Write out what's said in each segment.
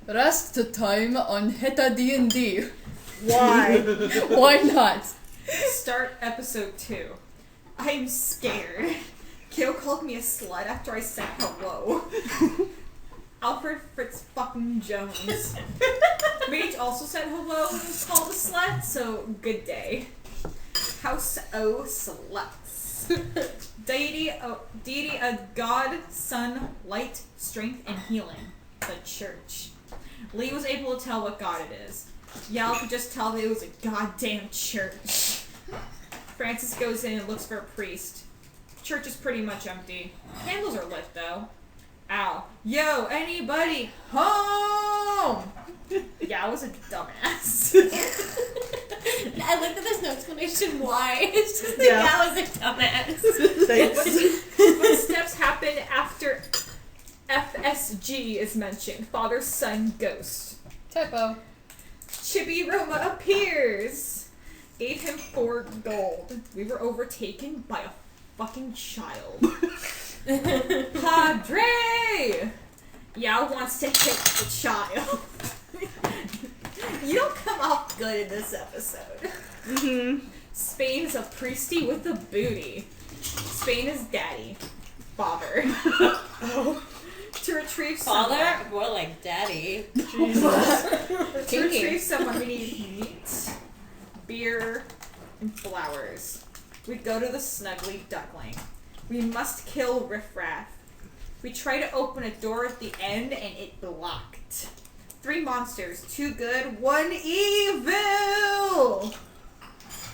Rest time on HetaDnD. Why? Why not? Start episode 2. I'm scared. Kale called me a slut after I said hello. Alfred Fritz fucking Jones. Mage also said hello and was called a slut, so good day. House O Sluts. Deity of God, Sun, Light, Strength, and Healing. The Church. Lee was able to tell what God it is. Yao could just tell that it was a goddamn church. Francis goes in and looks for a priest. Church is pretty much empty. Candles are lit though. Ow. Yo, anybody home? Yao was a dumbass. I like that there's no explanation why. It's just that Yeah. Yao was a dumbass. Thanks. Footsteps happen after FSG is mentioned. Father, son, ghost. Typo. Chibi Roma appears. Gave him 4 gold. We were overtaken by a fucking child. Padre! Yao wants to hit the child. You don't come off good in this episode. Mm-hmm. Spain is a priesty with a booty. Spain is daddy. Father. Oh. To retrieve someone. Father? More like daddy. To retrieve someone, we need meat, beer, and flowers. We go to the Snuggly Duckling. We must kill Riffraff. We try to open a door at the end and it blocked. 3 monsters, 2 good, 1 evil!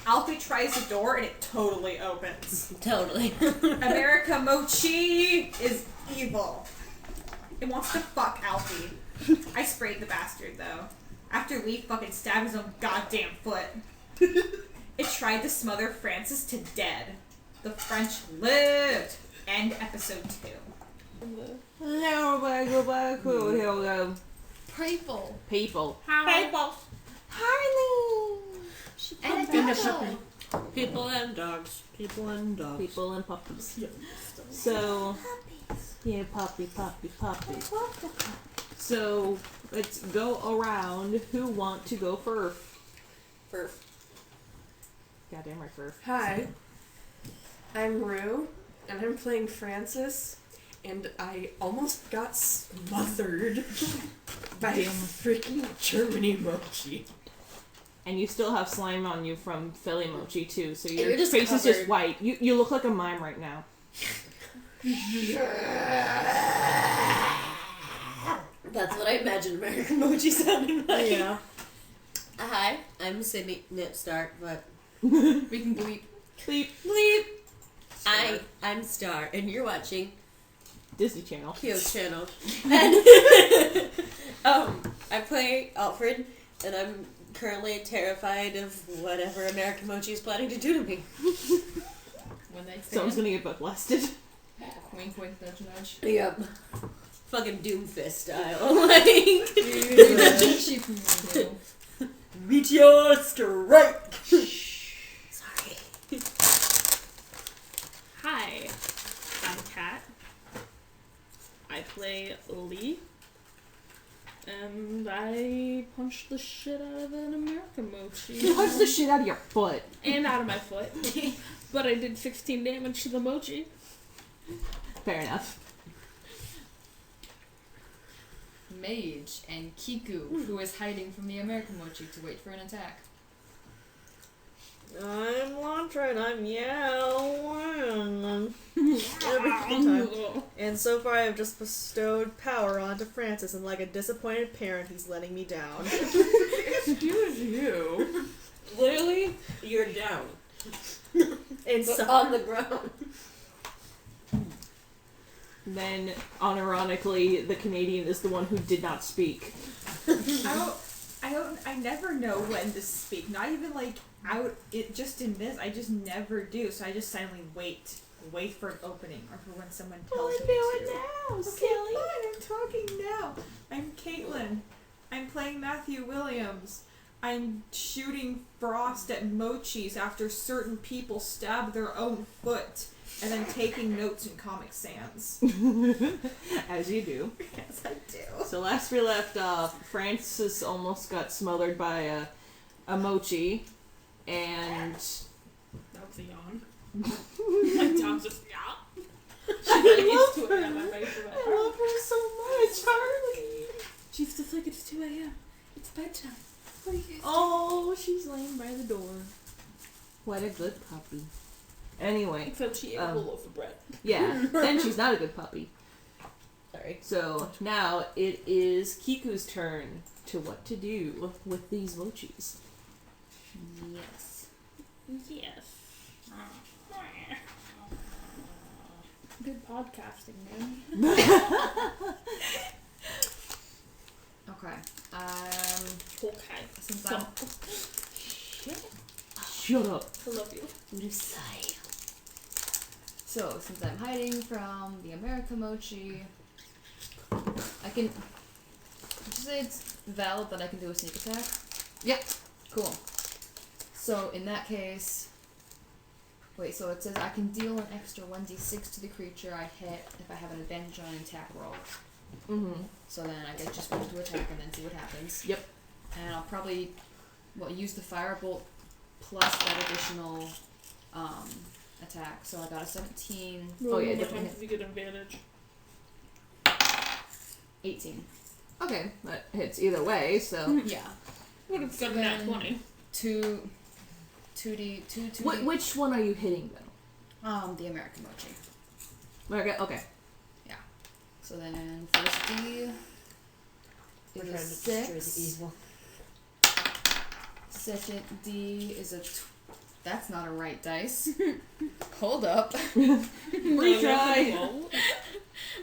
Alfie tries the door and it totally opens. Totally. America Mochi is evil. It wants to fuck Alfie. I sprayed the bastard though. After Lee fucking stabbed his own goddamn foot. It tried to smother Francis to dead. The French lived. End episode 2. People. People. People and dogs. People and dogs. People and puppies. Yeah. So, yeah, puppy. So, let's go around. Who want to go first? Goddamn right, first. Hi, I'm Roo, and I'm playing Francis, and I almost got smothered by freaking Germany mochi. And you still have slime on you from Philly mochi too, so your You're just face is just covered. white. You look like a mime right now. That's what I imagine American Mochi sounding like. Yeah. Hi, I'm Sydney Stark, but We can bleep. Bleep. I'm Star, and you're watching Disney Channel. Kyo Channel. And I play Alfred, and I'm currently terrified of whatever American Mochi is planning to do to me. When they Someone's gonna get blasted. Wink, wink, nudge, nudge. Yep. Fucking Doomfist style. Like. Meteor strike! Sorry. Hi, I'm Kat. I play Lee. And I punched the shit out of an American Mochi. You punched the shit out of your foot. And out of my foot. But I did 16 damage to the Mochi. Fair enough. Mage and Kiku, who is hiding from the American Mochi to wait for an attack. I'm Lontra and I'm Yao. And so far I've just bestowed power onto Francis, and like a disappointed parent, he's letting me down. Excuse you. Literally, you're down. And But so on the ground. then, unironically, the Canadian is the one who did not speak. I never know when to speak. Not even like out just in this. I just never do. So I just silently wait for an opening or for when someone tells me to. now, Okay, fine. I'm talking now. I'm Kaitlyn. I'm playing Matthew Williams. I'm shooting frost at mochis after certain people stab their own foot, and then taking notes in Comic Sans. As you do. Yes, I do. So last we left off, Francis almost got smothered by a mochi, and That was a yawn. My dog's just yawn. She's like, it's 2 a.m. I'm ready for bed. I love her so much, Harley. She's just like, it's 2 a.m. It's bedtime. What are you guys Oh, she's laying by the door. What a good puppy. Anyway, Except she ate a whole loaf of bread. yeah, then she's not a good puppy. Sorry. So now it is Kiku's turn to what to do with these mochis. Yes. Yes. Good podcasting, man. Okay. Okay. Since So, I'm Shut up. I love you. So, since I'm hiding from the America Mochi, I can. Did you say it's valid that I can do a sneak attack? Yep. Cool. So, in that case. Wait, so it says I can deal an extra 1d6 to the creature I hit if I have an advantage on an attack roll. Mm-hmm. So then I get just roll to attack and then see what happens. Yep. And I'll probably use the firebolt plus that additional attack. So I got a 17. Oh, yeah, What definitely. times do you get advantage? 18. Okay, that hits either way, so. Yeah. Would have gotten that 20. 2d. Which one are you hitting, though? The American Mochi. Okay. So then first D We're is trying a to destroy the 6. evil. Second D is a. That's not a right dice. Hold up. Retry. Whoa.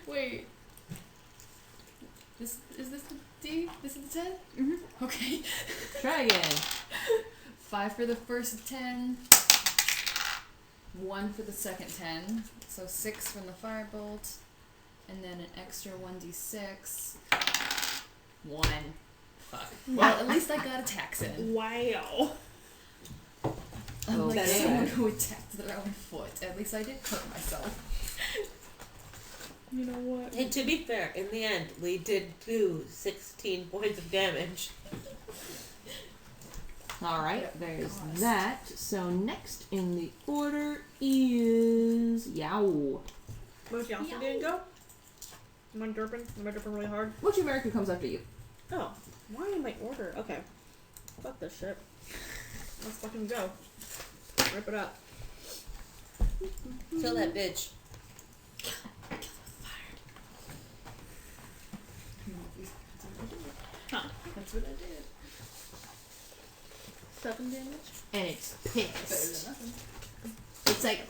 Wait. Is this the D? This is the 10? Mm-hmm. Okay. Try again. 5 for the first 10. 1 for the second 10. So 6 from the firebolt. And then an extra 1d6. 1. Fuck. Well, at least I got attacks in. Wow. Unlike Okay. someone who attacked their own foot. At least I did hurt myself. You know what? And to be fair, in the end, we did do 16 points of damage. Alright, there's Gosh. that. So next in the order is Yao. Mochi Alfred didn't go? Am I derping? Am I derping really hard? Mochi America comes after you. Oh. Why in my order? Okay. Fuck this shit. Let's fucking go. Rip it up. Kill that bitch. Huh. That's what I did. 7 damage? And it's Better pissed. than nothing. It's like,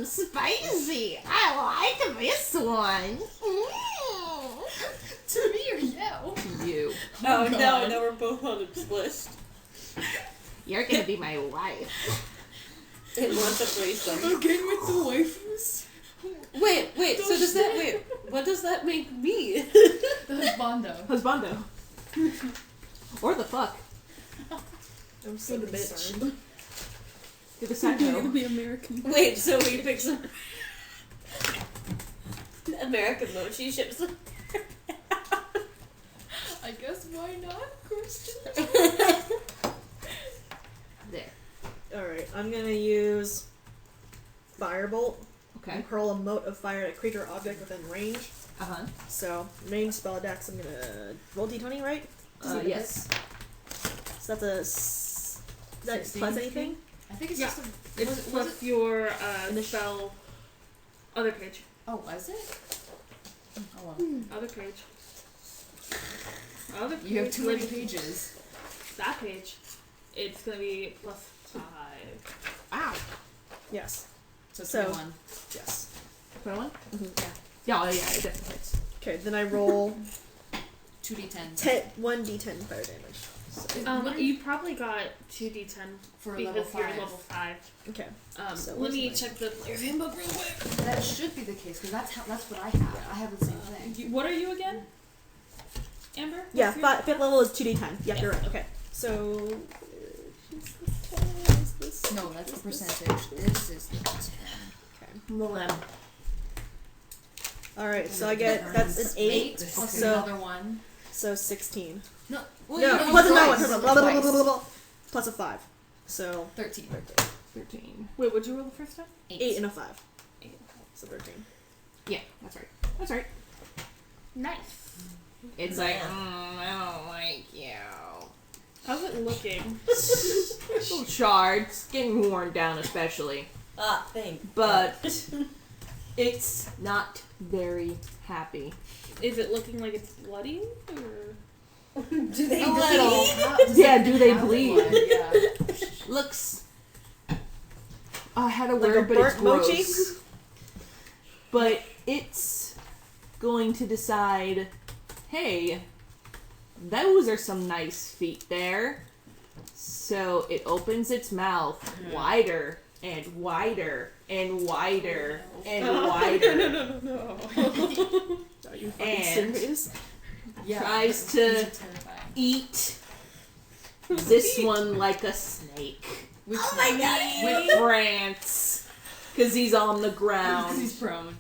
spicy. I like this one. To me or you? You. Oh, God. no, we're both on its list. You're gonna be my wife. It wants a threesome. Again with the waifus? Wait, so does that, what does that make me? The husbando. Husbando. Or the fuck. I'm so Good concerned. You're the side You're hoe. gonna be American. Wait, so we pick some American mochi ships. I guess why not, Christian? There. Alright, I'm gonna use Firebolt. Okay. And hurl a mote of fire at a creature or object within range. Uh-huh. So, main spell dex, I'm gonna roll d20, right? Yes. So that's a. Is that 16? plus anything? I think it's Yeah. just a. It's was plus it? your spell. Other page. Oh, was it? Oh well. Other page. Other page. You have too many with pages. That page. It's gonna be plus 5. Ow. Yes. So it's So- 21. Yes. 21? Mm-hmm. Yeah, it definitely hits. Okay, then I roll 2d10. 1d10 fire damage. So, You probably got 2d10 For because level you're 5. level 5. okay. So Let what's me my- check the player's handbook real quick. That should be the case because that's what I have. I have the same thing. What are you again? Amber? Yeah, What's your- fifth level is 2d10. Yep, Yeah. you're right. Okay. So. Is this? No, that's the percentage. This is the 10. The lemon. Alright, so I get. That's an 8. Plus So, another one. so 16. No, well, No, you plus a twice. no, blah, blah, blah, blah, blah, blah, plus a 5. So 13. 13. Wait, what'd you roll the first time? 8 and a 5. 8. So 13. Yeah, that's right. That's right. Nice. It's like, I don't like you. How's it looking? Little shards, getting worn down especially. Ah, thanks. But it's not very happy. Is it looking like it's bloody? Or... Do they A bleed? little. Yeah, do they Have bleed? blood, Yeah. Looks. I had a Like word, a but it's burnt mochi? gross. But it's going to decide, hey, those are some nice feet there. So it opens its mouth wider and wider and wider and wider. No. Are you fucking And- serious? Yeah. Tries These to are terrifying. eat this one like a snake. Which Oh my one? god! With France. Because he's on the Because ground. he's prone.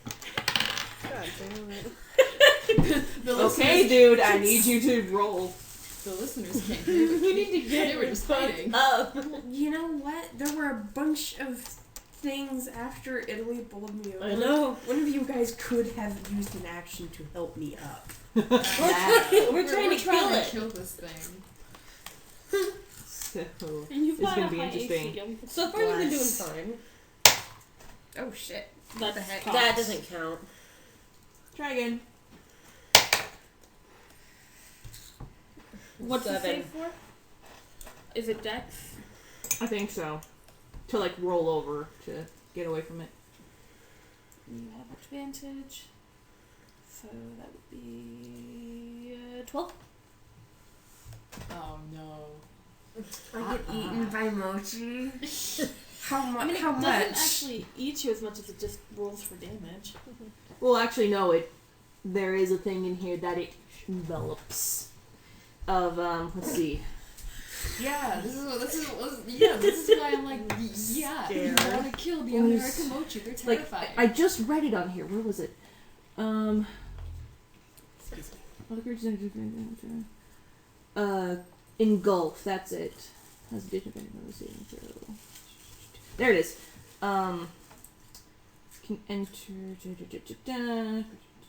God damn it. The Okay, listeners- dude, I need you to roll. The listeners can't hear it. You need to get They were just fighting. You know what? There were a bunch of things after Italy bowled me over. I know. One of you guys could have used an action to help me up. We're trying to kill it. Kill this thing. So, And you've It's got gonna a be high interesting. AC. So far, you've been doing Bless. fine. Oh shit. What the heck? That doesn't count. try again. What's the 7. save for? Is it Dex? I think so. To like roll over to get away from it. You have advantage. So that would be 12. Oh no. I get eaten by mochi. How much? I mean, it How doesn't much? actually eat you as much as it just rolls for damage. Well, actually, no. There is a thing in here that it envelops. Of let's see. Yeah, this is why I'm like, yeah, you want to kill the American mochi. They're Like terrifying. I just read it on here. Where was it? Other creatures. Engulfed. That's it. Has addition of saving throw. There it is. Can enter.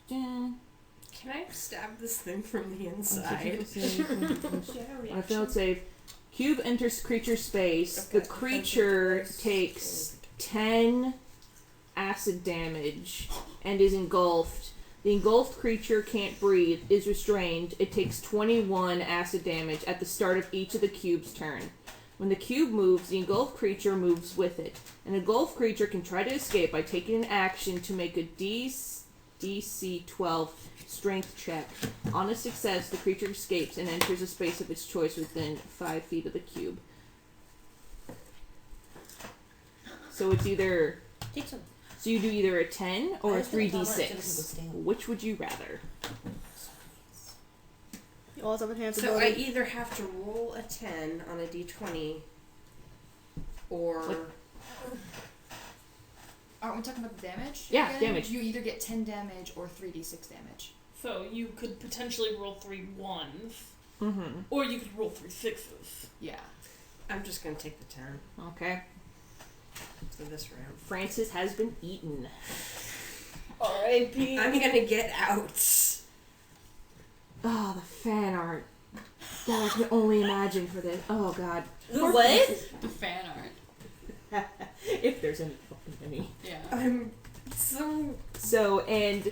Can I stab this thing from the inside? On a failed save, cube enters creature space. Okay. The creature takes 10 acid damage and is engulfed. The engulfed creature can't breathe, is restrained. It takes 21 acid damage at the start of each of the cube's turn. When the cube moves, the engulfed creature moves with it. An engulfed creature can try to escape by taking an action to make a DC 12 strength check. On a success, the creature escapes and enters a space of its choice within 5 feet of the cube. So it's either... Take some. So you do either a 10 or a I was gonna tell that it 3d6. didn't Which would you rather? You always have enhanced So I ability. either have to roll a 10 on a d20, or What? Aren't we talking about the damage? Yeah, again? damage. You either get 10 damage or 3d6 damage. So you could potentially roll 3 1s, Mm-hmm. or you could roll 3 6s. Yeah. I'm just gonna take the 10 Okay. for this round. Francis has been eaten. R.I.P. I'm gonna get out. Oh, the fan art. God, I can only imagine for this. Oh, God. The what? The fan art. If there's any fucking any. Yeah. I'm so. So, and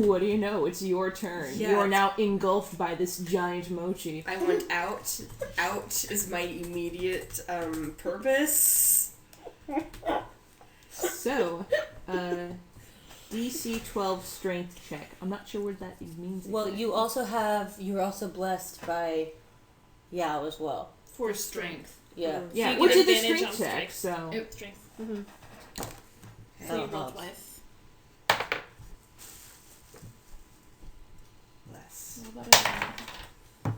what do you know? It's your turn. Yeah. You are now engulfed by this giant mochi. I want out. Out is my immediate purpose. So, DC 12 strength check. I'm not sure what that means. Well, exactly. you're also blessed by Yao as well. For strength. Yeah. Yeah, So you which get is the advantage strength on check, strength. so... It- Strength. Mm-hmm. So That'll you roll help. twice. Less. Roll better than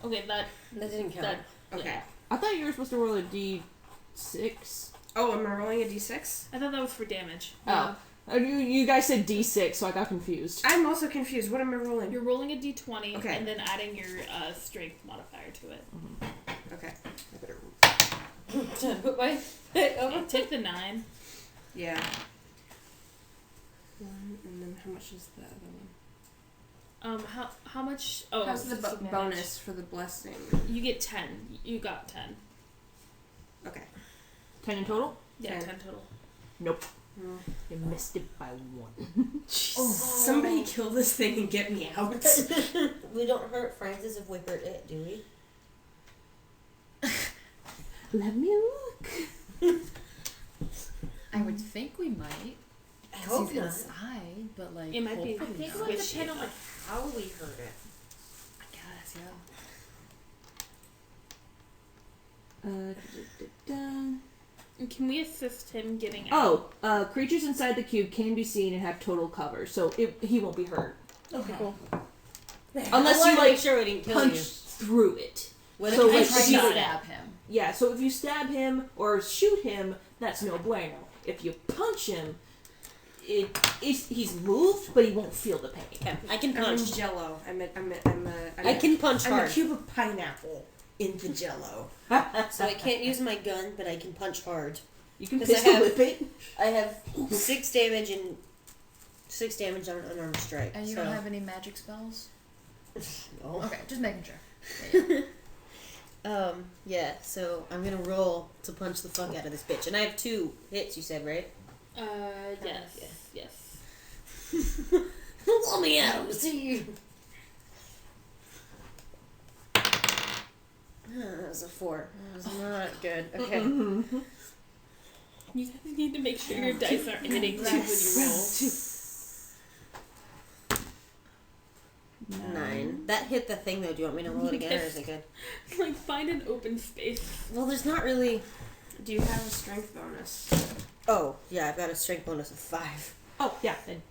Okay, that didn't count. that Okay. I thought you were supposed to roll a d6. Oh, am I rolling a d6? I thought that was for damage. Oh. You guys said d6, so I got confused. I'm also confused. What am I rolling? You're rolling a d20 Okay. and then adding your strength modifier to it. Okay. I better... Should I put my Take the 9. Yeah. 1, and then how much is the other one? How much? Oh, How's the disadvantage. bonus for the blessing? You get 10. You got 10. Okay. 10 in total? Yeah, 10. 10 total. Nope. Oh. You missed it by 1. Somebody kill this thing and get me out. We don't hurt Francis if we hurt it, do we? Let me look. I would think we might. I 'cause hope he's not. inside, but like. It might be- hopefully I think not. it would depend on, like, how we hurt it. I guess, yeah. Can we assist him getting out? Creatures inside the cube can be seen and have total cover, so he won't be hurt. Okay, cool. Unless I you, wanna make like, sure we didn't kill Punch you. through it. What So, if I like, tried to shoot it. stab him. Yeah, so if you stab him or shoot him, that's no bueno. If you punch him, he's moved, but he won't feel the pain. Okay, I can I'm in punch. Jello. I can punch I'm a hard. cube of pineapple in the Jello. So I can't use my gun, but I can punch hard. You can 'Cause I pistol have- whip it. I have 6 damage and 6 damage on unarmed strike. And you so. don't have any magic spells? No. Okay, just making sure. Yeah, so I'm gonna roll to punch the fuck out of this bitch. And I have 2 hits, you said, right? Yes. yeah. Yes. Let me out, see. That was a 4. That was not good. Okay. You guys need to make sure your dice aren't hitting too when you roll. 9. That hit the thing though. Do you want me to roll it again, or is it good? Like, find an open space. Well, there's not really. Do you have a strength bonus? Oh, yeah, I've got a strength bonus of 5. Oh, yeah, then.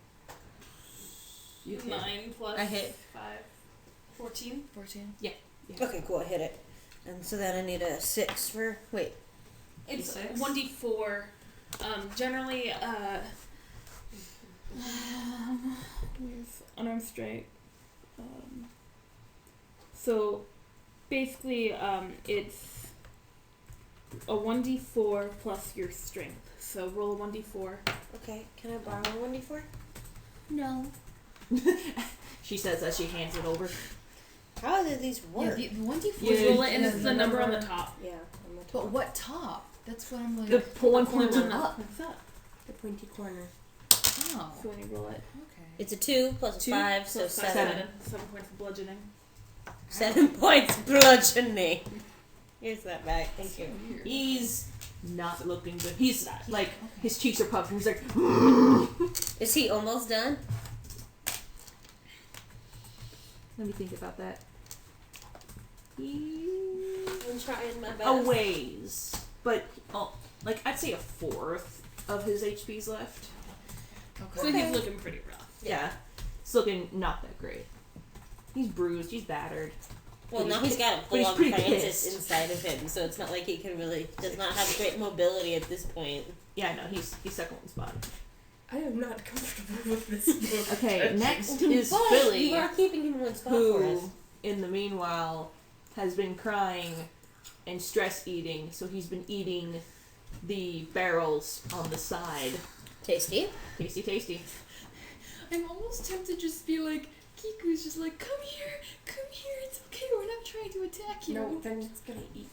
You 9 plus I hit. 5. 14? 14. Okay, cool. I hit it. And so then I need a 6 for. Wait. It's D6? 1d4. Generally, where's unarmed strike? So, basically, it's a 1d4 plus your strength. So roll a 1d4. Okay, can I borrow a 1d4? No. She says as she hands it over. How do these Yeah, work? the 1d4 You roll it and is it's the number on the top. Yeah, I'm a But what top? That's what I'm like. The one Corner pointing on up. What's up? The pointy corner. Oh. So when you roll it, Okay. It's a 2 plus a 2 5, so plus 7. 7 points of bludgeoning. 7 points bludgeoning. Here's that back. Thank you. He's not looking good. He's like, his cheeks are puffed and he's like, Is he almost done? let me think about that. I'm trying my best. A ways. But, like, I'd say a fourth of his HP's left. So Okay. he's looking pretty rough. Yeah. It's looking not that great. He's bruised, he's battered. Well, But now he's he's got a but he's full-on pretty Francis pissed. inside of him, so it's not like he can really does not have great mobility at this point. Yeah, no, he's stuck in one spot. I am not comfortable with this. Okay, next is But Philly, you are keeping him in one spot for us. who, in the meanwhile, has been crying and stress eating, so he's been eating the barrels on the side. Tasty. Tasty, tasty. I'm almost tempted to just be like, Kiku's just like, come here, it's okay, we're not trying to attack you. No, then it's gonna eat.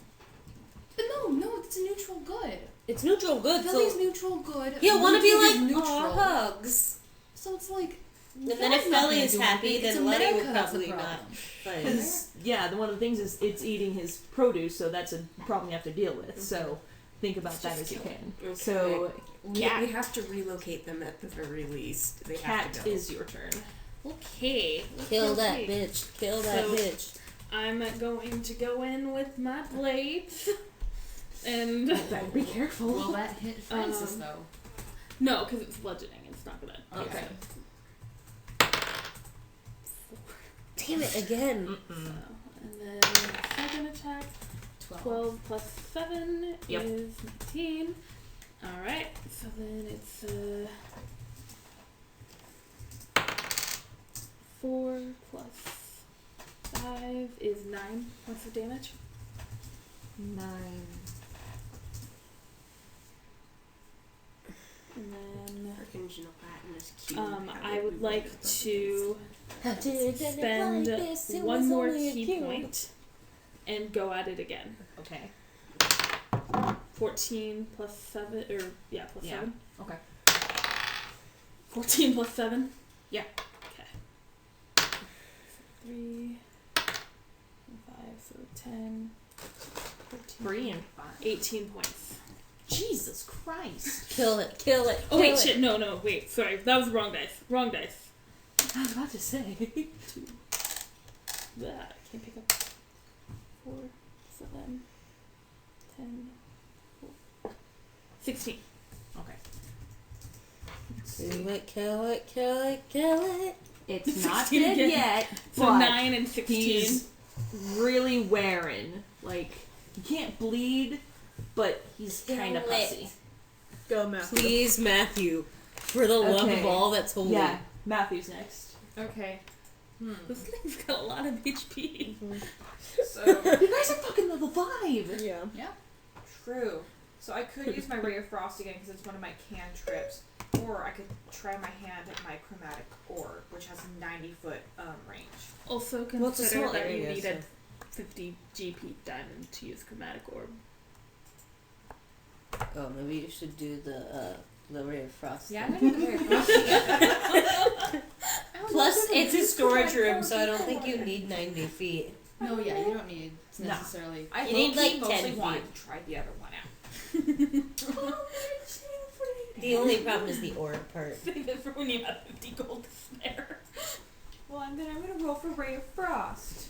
But no, it's a neutral good. It's neutral good, Philly's so neutral good. he'll want to be Ludwig is like, neutral. "Aw, hugs." So it's like, And then if not Philly gonna is do happy, anything. It's then Letty America will that's the probably not. problem. But Because, yeah, one of the things is it's eating his produce, so that's a problem you have to deal with. So think about that as you can. Okay. So, We Cat. have to relocate them at the very least. They have Cat to go. is your turn. Okay. kill that okay. bitch. Kill that So- bitch. I'm going to go in with my blades. And Better be careful. Will that hit Francis Um, though? no, because it's bludgeoning. It's not gonna. Okay. Damn it again. So, and then second attack. 12. 12 plus 7 Yep. is 19. Alright, so then it's 4 plus 5 is 9 points of damage. 9. And then Original Latin is cute. I would like to spend one more key point and go at it again. Okay. 14 plus 7, or plus Yeah. 7. Okay. 14 plus 7? Yeah. Okay. 3, 5, so 10, 13, 3 and 5. 18 points. Jesus Christ. Kill it, kill it. Oh, wait, kill it. shit, no, wait, sorry, that was the wrong dice. Wrong dice. I was about to say. 2. That, I can't pick up. 4, 7, 10, 4, 16. Okay. Kill it, kill it, kill it, kill it. It's not 16 dead again. yet, So but 9 and 16. he's really wearing. Like, he can't bleed, but he's kind of Kill it. pussy. Go, Matthew. Please, Matthew. For the love Okay. of all that's holy. Yeah, Matthew's next. Okay. This thing's got a lot of HP. So You guys are fucking level 5! Yeah. true. So I could use my Ray of Frost again because it's one of my cantrips, or I could try my hand at my chromatic orb, which has a 90-foot range. Also Well, it's a consider small that area, you needed so- 50 GP diamond to use chromatic orb. Oh, maybe you should do the Ray of Frost. Yeah, I'm gonna do the Ray of Frost again. Plus, it's a storage room, so I don't think you need 90 feet. No, yeah, you don't need No. necessarily. I You need, low-key like, 10 mostly feet. wanted to try the other one out. The only problem is the orb part. Save it for when you have 50 gold to spare. Well, and then I'm gonna roll for Ray of Frost.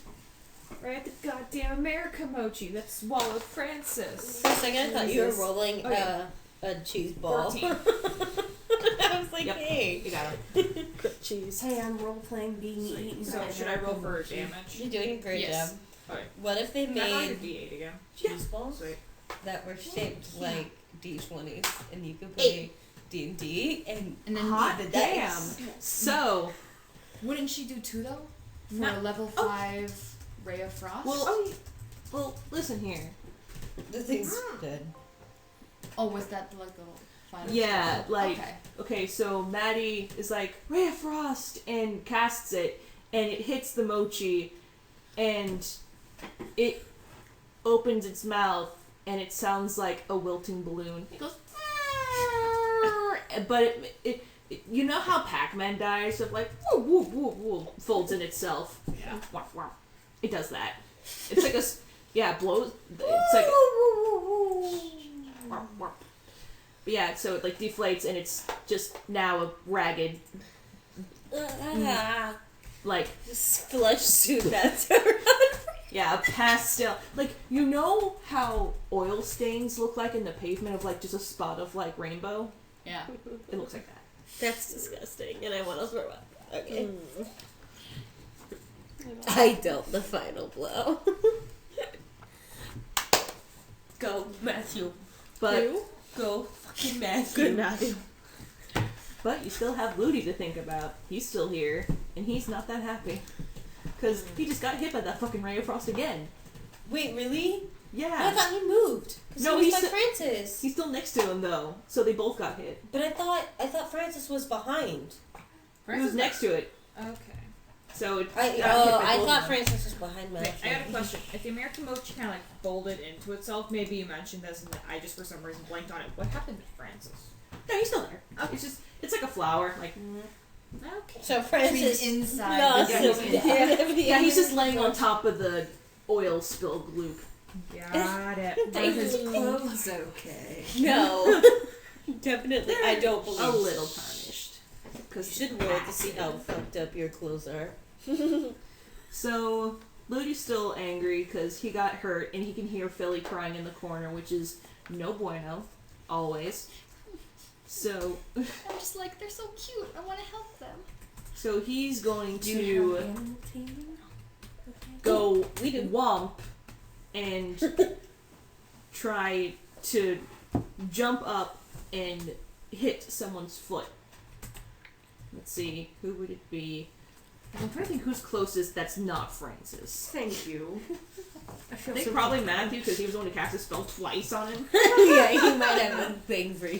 Right at the goddamn America mochi that swallowed Francis. For a second, I thought you were Jesus. rolling Oh, yeah. a cheese ball. 14. I was like, Yep. hey. You got him. Good cheese. Hey, I'm role playing being eaten. So by should I roll for mochi. damage? You're doing a great Yes. job. Okay. What if they Can I roll your made D8 again? cheese balls Sweet. that were shaped like D20s and you could play D&D and And then Hot the damn. dice? So, wouldn't she do 2 though? For No. a level 5 Ray of Frost? well, listen here. The thing's good. Oh, was that like the final? Yeah, straw? like- Okay. Okay, so Maddie is like, Ray of Frost, and casts it, and it hits the mochi, and it opens its mouth, and it sounds like a wilting balloon. It goes, but it you know how Pac-Man dies of like, woo, woo, woo, woo, folds in itself. Yeah. Wah, wah. It does that. It's like it blows. It's like wah, wah. But yeah, so it like deflates, and it's just now a ragged, like, Flesh suit that's around. yeah, a pastel. Like, you know how oil stains look like in the pavement of like just a spot of like rainbow? Yeah. It looks like that. That's disgusting, and I want to throw up. Okay. Mm. I dealt the final blow. Go, Matthew. But Go, fucking Matthew. Good, Matthew. but you still have Ludi to think about. He's still here, and he's not that happy. Because he just got hit by that fucking Ray of Frost again. Wait, really? I Yeah. thought he moved. No, he was he's by st- Francis. He's still next to him, though. So they both got hit. But I thought Francis was behind. He was next to it. Okay. So it I got hit by both thought of them. Francis was behind Wait, I Matthew. got a question. If the American mochi kind of like folded into itself, maybe you mentioned this, and I just for some reason blanked on it. What happened to Francis? No, he's still there. It's like a flower. Like, Okay. So I mean, Francis inside. lost Yeah, his he's- dad. yeah, he's just laying on top of the oil spilled gloop. Got it. Are his clothes okay? No. Definitely, I don't believe A little tarnished. You Because should roll to see how fucked up your clothes are. So Ludi's still angry because he got hurt, and he can hear Philly crying in the corner, which is no bueno, always. So, I'm just like, they're so cute. I want to help them. so he's going to go We do. womp and try to jump up and hit someone's foot. Let's see, who would it be? I'm trying to think who's closest that's not Francis. Thank you. I think probably Matthew, because he was the one who cast a spell twice on him. Yeah, he might have a thing for you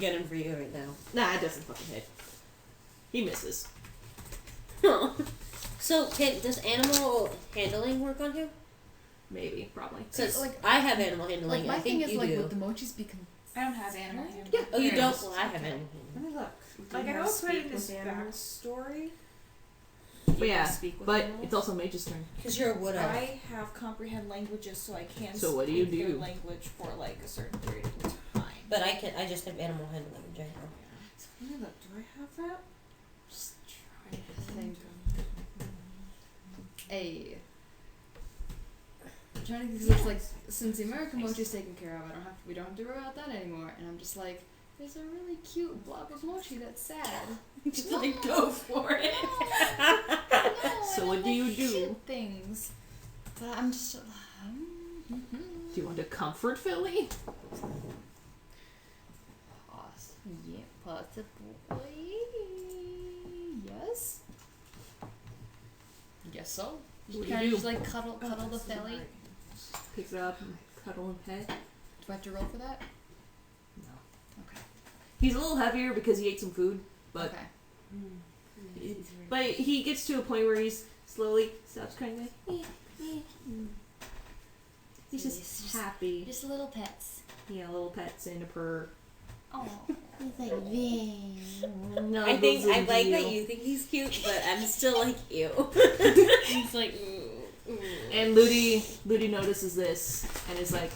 getting for you right now. Nah, it doesn't fucking hit. He misses. So, does animal handling work on him? Maybe, probably. Because Like- I have animal handling. Like my I thing think is you like do. would the mochis be I don't have animal handling. Yeah. Oh, you Yes. don't? Well, I have animal Let handling. me look. Like, I know it's right in this animals? backstory. But yeah, Speak with but animals? it's also Mage's turn. Because you're a wood elf. I have comprehend languages, so I can So what do speak you their do? language for like a certain period of time. But I just have animal handling in general. So let me look. Do I have that? just trying to think. I'm trying to think because it's like since the American mochi is taken care of, we don't have to worry about that anymore. And I'm just like, there's a really cute blob of mochi that's sad. Just like, go for it. So what do you do? Cute things, but I'm just. Do you want to comfort Philly? Yeah, possibly. Yes. Guess so. What do Can I you do? just like cuddle the Philly? Pick it up and cuddle and pet. Do I have to roll for that? No. Okay. He's a little heavier because he ate some food, but Okay. but he gets to a point where he's slowly stops crying. Like, he's just happy. Just little pets. Yeah, little pets and a purr. Oh. No, I think I like that you think he's cute, but I'm still like, ew. He's like, ooh. And Ludi notices this and is like,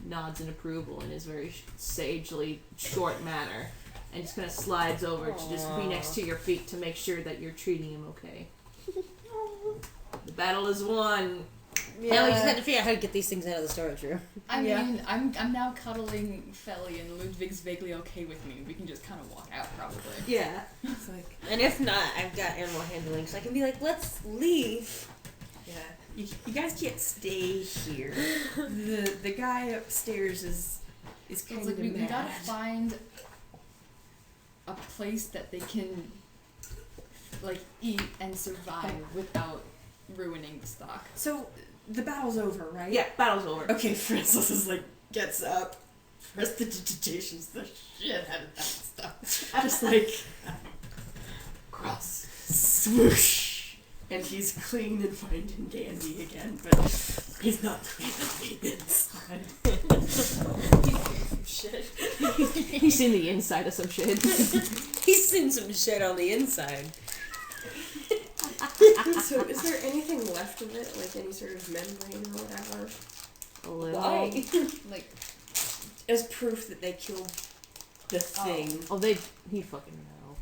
nods in approval in his very sagely short manner, and just kind of slides over to just be next to your feet to make sure that you're treating him okay. The battle is won. Now we just have to figure out how to get these things out of the storage room. I mean, I'm now cuddling Felly, and Ludwig's vaguely okay with me. We can just kind of walk out, probably. Yeah. It's like, And if not, I've got animal handling, so I can be like, let's leave. yeah, you guys can't stay here. The guy upstairs is It's kind like of we mad. gotta find a place that they can like eat and survive without ruining the stock. So the battle's over, right? Yeah, battle's over. Okay, Francis is like gets up, prestidigitations the shit out of that stuff. Just like gross, swoosh, and he's clean and fine and dandy again. But he's not clean inside. Shit. He's seen the inside of some shit. He's seen some shit on the inside. So, is there anything left of it, like any sort of membrane or whatever, A little. Why? Like, as proof that they killed the thing? Oh, he fucking know.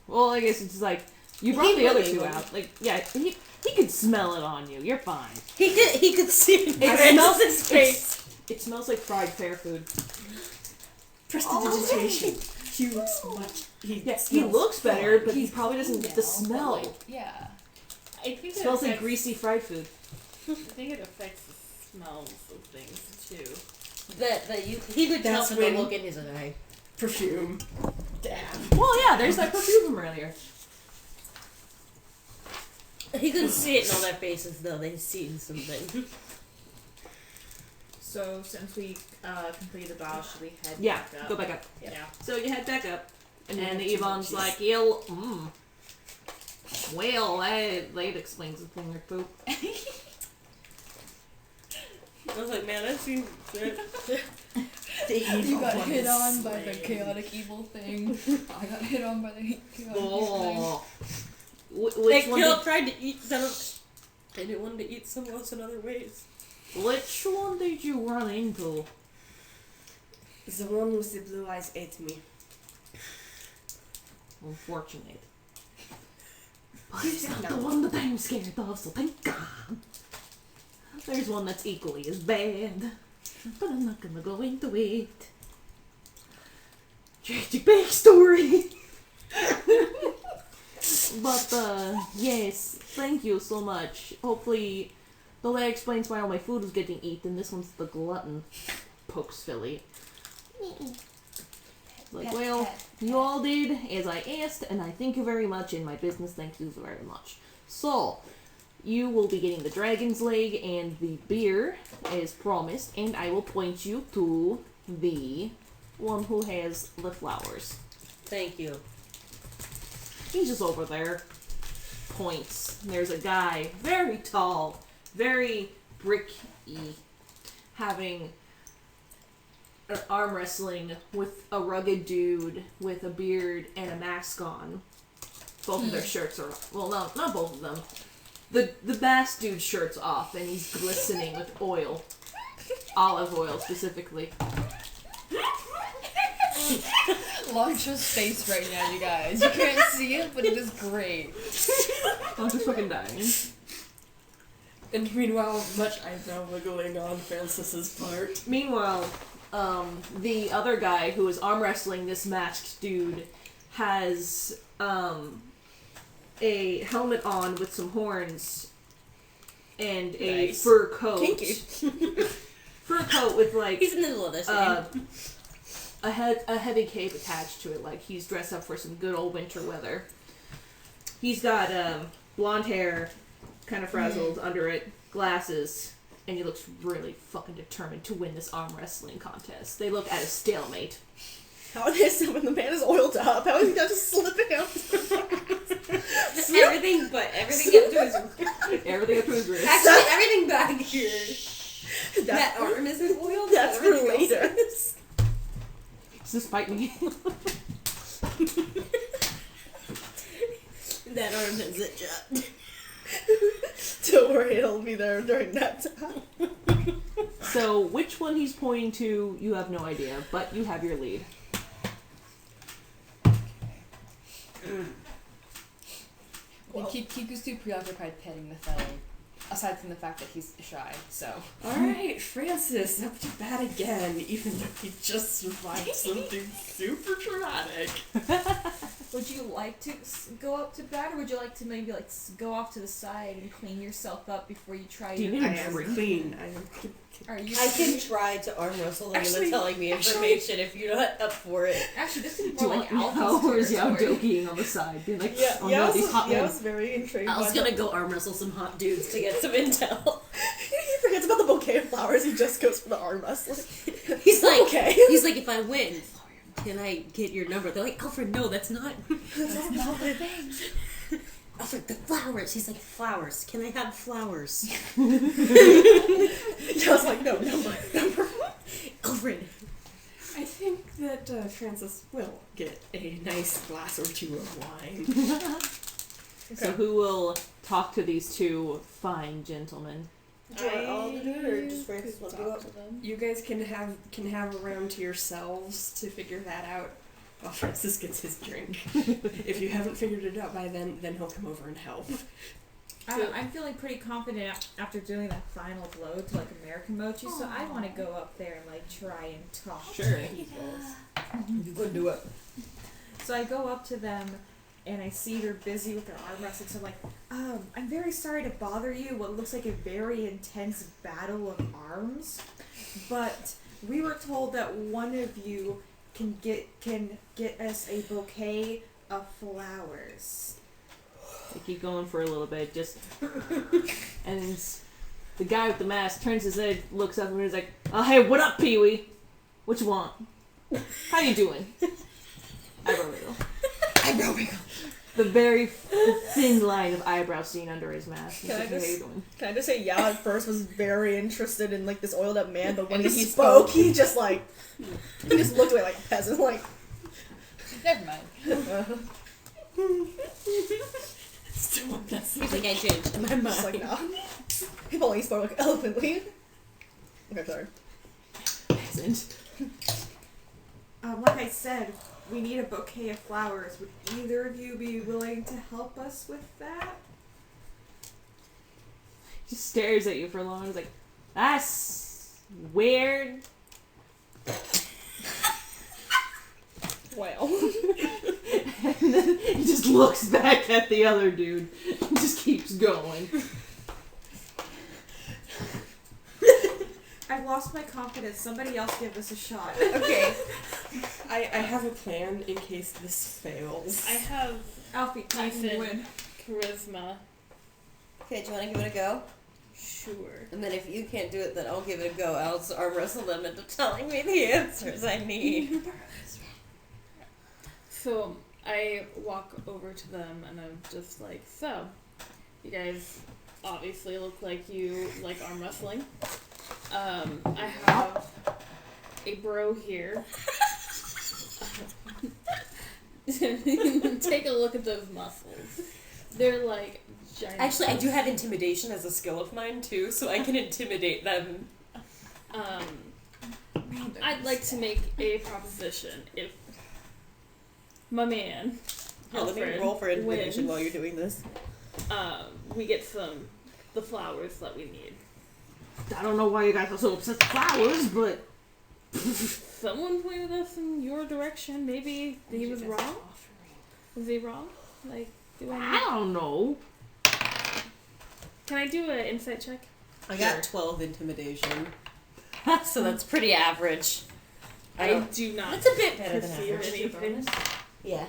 Well, I guess it's like, you brought He the other really two would. out. Like, yeah, he could smell it on you. You're fine. He could see it. It smells his face. It smells like fried fair food. Prestidigitation. He looks much. Yeah, he smells looks better, fine. but he probably doesn't get the smell. like, yeah. I think It it smells like affects- greasy fried food. I think it affects the smells of things too. That he could tell That's from the when- look in his eye. Perfume. Damn. Well, yeah, there's that perfume from earlier. He couldn't see it in all their faces though. They've seen something. So since we completed the battle, should we head Yeah, back up? go back up. Yeah. So you head back up, and then And the Yvonne's cheese. like, well, that explains the thing or poop. I was like, man, that seems good. You got hit on by the chaotic evil thing. I got hit on by the chaotic evil thing. Oh. They Which one? killed, tried to eat some of. They didn't want to eat some of us in other ways. Which one did you run into? The one with the blue eyes ate me. Unfortunate. But it's not the one that I'm scared of, so thank God. There's one that's equally as bad, but I'm not gonna go into it. Tragic backstory. But, yes, thank you so much. Hopefully, though that explains why all my food was getting eaten. This one's the glutton. Pokes Philly. Like, well, you all did as I asked, and I thank you very much, and my business thanks you very much. So, you will be getting the dragon's leg and the beer, as promised, and I will point you to the one who has the flowers. Thank you. He's just over there. Points. There's a guy, very tall, very bricky, having an arm wrestling with a rugged dude with a beard and a mask on. Both of their shirts are off. Well, no, not both of them. The masked dude's shirt's off, and he's glistening with oil. Olive oil, specifically. Lontra's face right now, you guys. You can't see it, but it is great. I'm just fucking dying. And meanwhile, much eyebrow wiggling on Francis's part. Meanwhile, the other guy who is arm wrestling this masked dude has a helmet on with some horns and a fur coat. Kinky. Fur coat with like He's in the middle of this. a heavy cape attached to it, like he's dressed up for some good old winter weather. He's got blonde hair, kind of frazzled under it, glasses, and he looks really fucking determined to win this arm wrestling contest. They look at a stalemate. How it is when the man is oiled up? How is he not just slipping out? Everything up to his Everything up to his wrist. Actually, everything back here. That arm isn't oiled. That's for later. Just fight me. That arm has it job. Don't worry, it'll be there during that time. So, which one he's pointing to, you have no idea, but you have your lead. Well, Kiku's too preoccupied petting the fellow, aside from the fact that he's shy, so. Alright, Francis, up to bat again, even though he just survived something super traumatic. Would you like to go up to bat, or would you like to maybe like go off to the side and clean yourself up before you try Do you your need I a am drink? clean. Are you? I can try to arm wrestle them Actually- into telling me information if you're not up for it. Actually, this is Do you more like want Alpha's or is Yao territory. joking on the side, being like, Yeah, oh no, these hot I men. was very intrigued. I was by gonna go arm wrestle some hot dudes to get some intel. He forgets about the bouquet of flowers. He just goes for the arm wrestling. He's like, Okay. he's like, if I win, can I get your number? They're like, Alfred, no, that's not. That's not the thing. Alfred, the flowers. He's like, flowers. Can I have flowers? I was like, no, number. Alfred. I think that Francis will get a nice glass or two of wine. So who will talk to these two fine gentlemen? Do you want all to do it, or just Francis want to go up? You guys can have a round to yourselves to figure that out while Francis gets his drink. If you haven't figured it out by then he'll come over and help. I'm feeling pretty confident after doing that final blow to like American Mochi, so I want to go up there and like try and talk. Sure. to people. You go do it. So I go up to them and I see they're busy with their arm wrestling. So I'm like, I'm very sorry to bother you. What looks like a very intense battle of arms, but we were told that one of you can get us a bouquet of flowers. They keep going for a little bit, just and the guy with the mask turns his head, looks up, and he's like, "Oh, hey, what up, Pee-wee? What you want? How you doing?" Eyebrow wiggle. Eyebrow wiggle. The thin line of eyebrow seen under his mask. He's Can I like, "Hey, how just- you doing?" Can I just say, Yao at first was very interested in like this oiled up man, but when And he he spoke, spoke. he just like he just looked away like a peasant, like. Never mind. Still, that's He's like, I changed my mind. Just like no. People only spoke like eloquently. Okay, sorry. Peasant. Like I said, we need a bouquet of flowers. Would either of you be willing to help us with that? He stares at you for a long. He's like, "That's weird." Well. And then he just looks back at the other dude and just keeps going. I've lost my confidence. Somebody else give this a shot. Okay. I have a plan in case this fails. I have Alfie, I can decent win. charisma. Okay, do you want to give it a go? Sure. And then if you can't do it, then I'll give it a go. I'll just arm wrestle them into telling me the answers I need. So I walk over to them and I'm just like, so, you guys obviously look like you like arm wrestling. I have a bro here. Take a look at those muscles. They're like giant. Actually, I do have intimidation as a skill of mine too, so I can intimidate them. I'd like to make a proposition. If my man, Here, let me Alfred, roll for intimidation wins, while you're doing this. we get the flowers that we need. I don't know why you guys are so obsessed with flowers, but Someone pointed us in your direction. Maybe he was wrong. Was he wrong? Like, do I don't know. Can I do an insight check? I got 12 intimidation. So that's pretty average. I do not. That's a bit better than perceive average. anything. Yeah.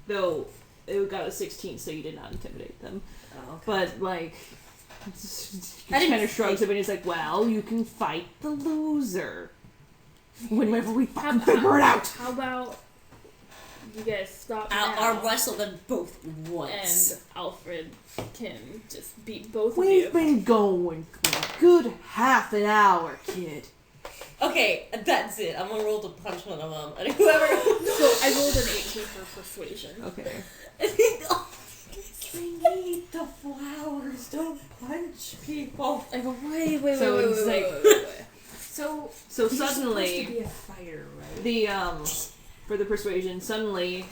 Though, it got a 16, so you did not intimidate them. Oh, okay. But, like, he I didn't kind of shrugs think- him and he's like, well, you can fight the loser. Whenever we fucking figure it out. How about you guys stop I'll now, arm wrestle them both once. and Alfred can just beat both of We've you. been going for a good half an hour, kid. Okay, that's it. I'm gonna roll to punch one of them. And whoever. So I rolled an 18 for persuasion. Okay. We need the flowers. Don't punch people. I go, wait. So wait, it's wait, like- wait, wait, wait. So So Supposed to suddenly, be a fire, right? the, for the persuasion, suddenly,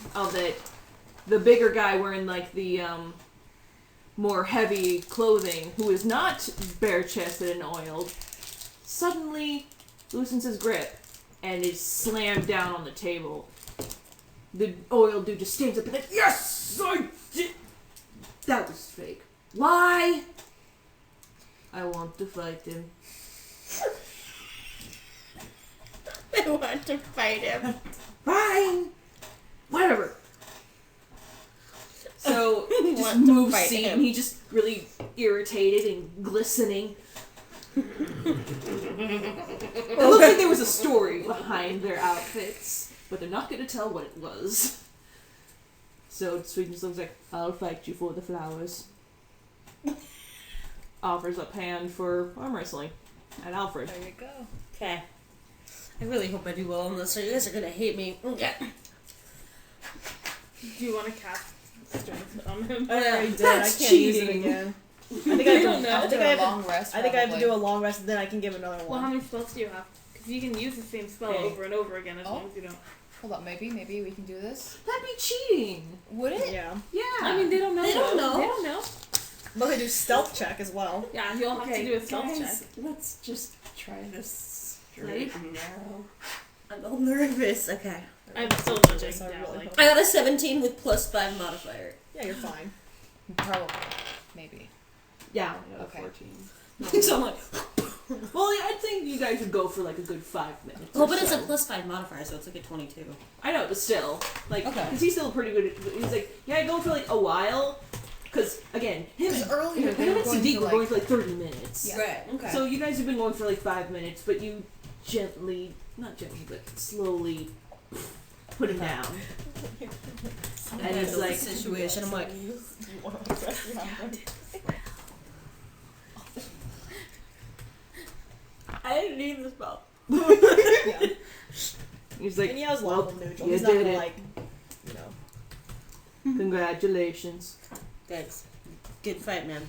the bigger guy wearing, like, the, more heavy clothing, who is not bare-chested and oiled, suddenly loosens his grip and is slammed down on the table. The oiled dude just stands up and like, yes, I did. That was fake. Why? I want to fight him. I want to fight him. Fine. Whatever. So he just Want to moves fight seat him. and he just really irritated and glistening. It looked like there was a story behind their outfits, but they're not going to tell what it was. So Sweet just looks like, I'll fight you for the flowers. Offers up hand for arm wrestling at Alfred. There you go. Okay. I really hope I do well on this, or you guys are gonna hate me. Okay. Do you want to cast strength on him? I already did. That's I can't use it cheating. again. I think I You have don't to, know. I think I have to, long rest. I think I have to probably. do a long rest, and then I can give another Well, how one. many spells do you have? Because you can use the same spell Okay. over and over again as Oh. long as you don't. Hold on, maybe we can do this. That'd be cheating. Would it? Yeah. Yeah. I mean, they don't know. They don't though. know. They don't know. But I do stealth check as well. Yeah, you'll have to do a stealth guys, check. let's just try this straight now. I'm all nervous. Okay. I'm still judging I down. really Like, hope- I got a 17 with +5 modifier. Yeah, you're fine. Probably. Maybe. Yeah. Okay. 14. So I'm like, Well, I think you guys would go for like a good 5 minutes. oh, or but it's so. a +5 modifier, so it's like a 22. I know, but still, like, Okay. because he's still pretty good. He's like, yeah, go for like a while, because again, him Because earlier they him were and going Sadiq for were like going for like 30 minutes. Yeah. Right. Okay. So you guys have been going for like 5 minutes, but you gently, not gently, but slowly put him down. And it's like, situation. I'm like, I didn't need this spell. Yeah. he's like, And he has well, level neutral. you He's not did gonna it. like, you know. Congratulations. Thanks. Good fight, man.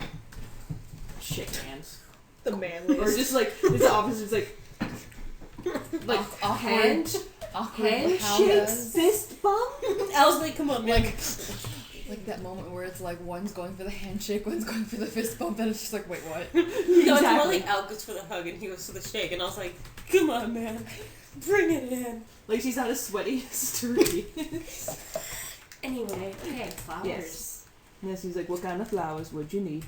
Shake hands. The manliest. Or just like, this officer's like awkward. Awkward. How handshake, does fist bump. I was like, come on, man. like that moment where it's like one's going for the handshake, one's going for the fist bump, and it's just like, wait, what? No, it's more Exactly. like Al goes for the hug and he goes for the shake, and I was like, come on, man. Bring it in. Like she's not as sweaty as Sturdy. Anyway, okay, flowers. Yes. Yes, he's like, what kind of flowers would you need?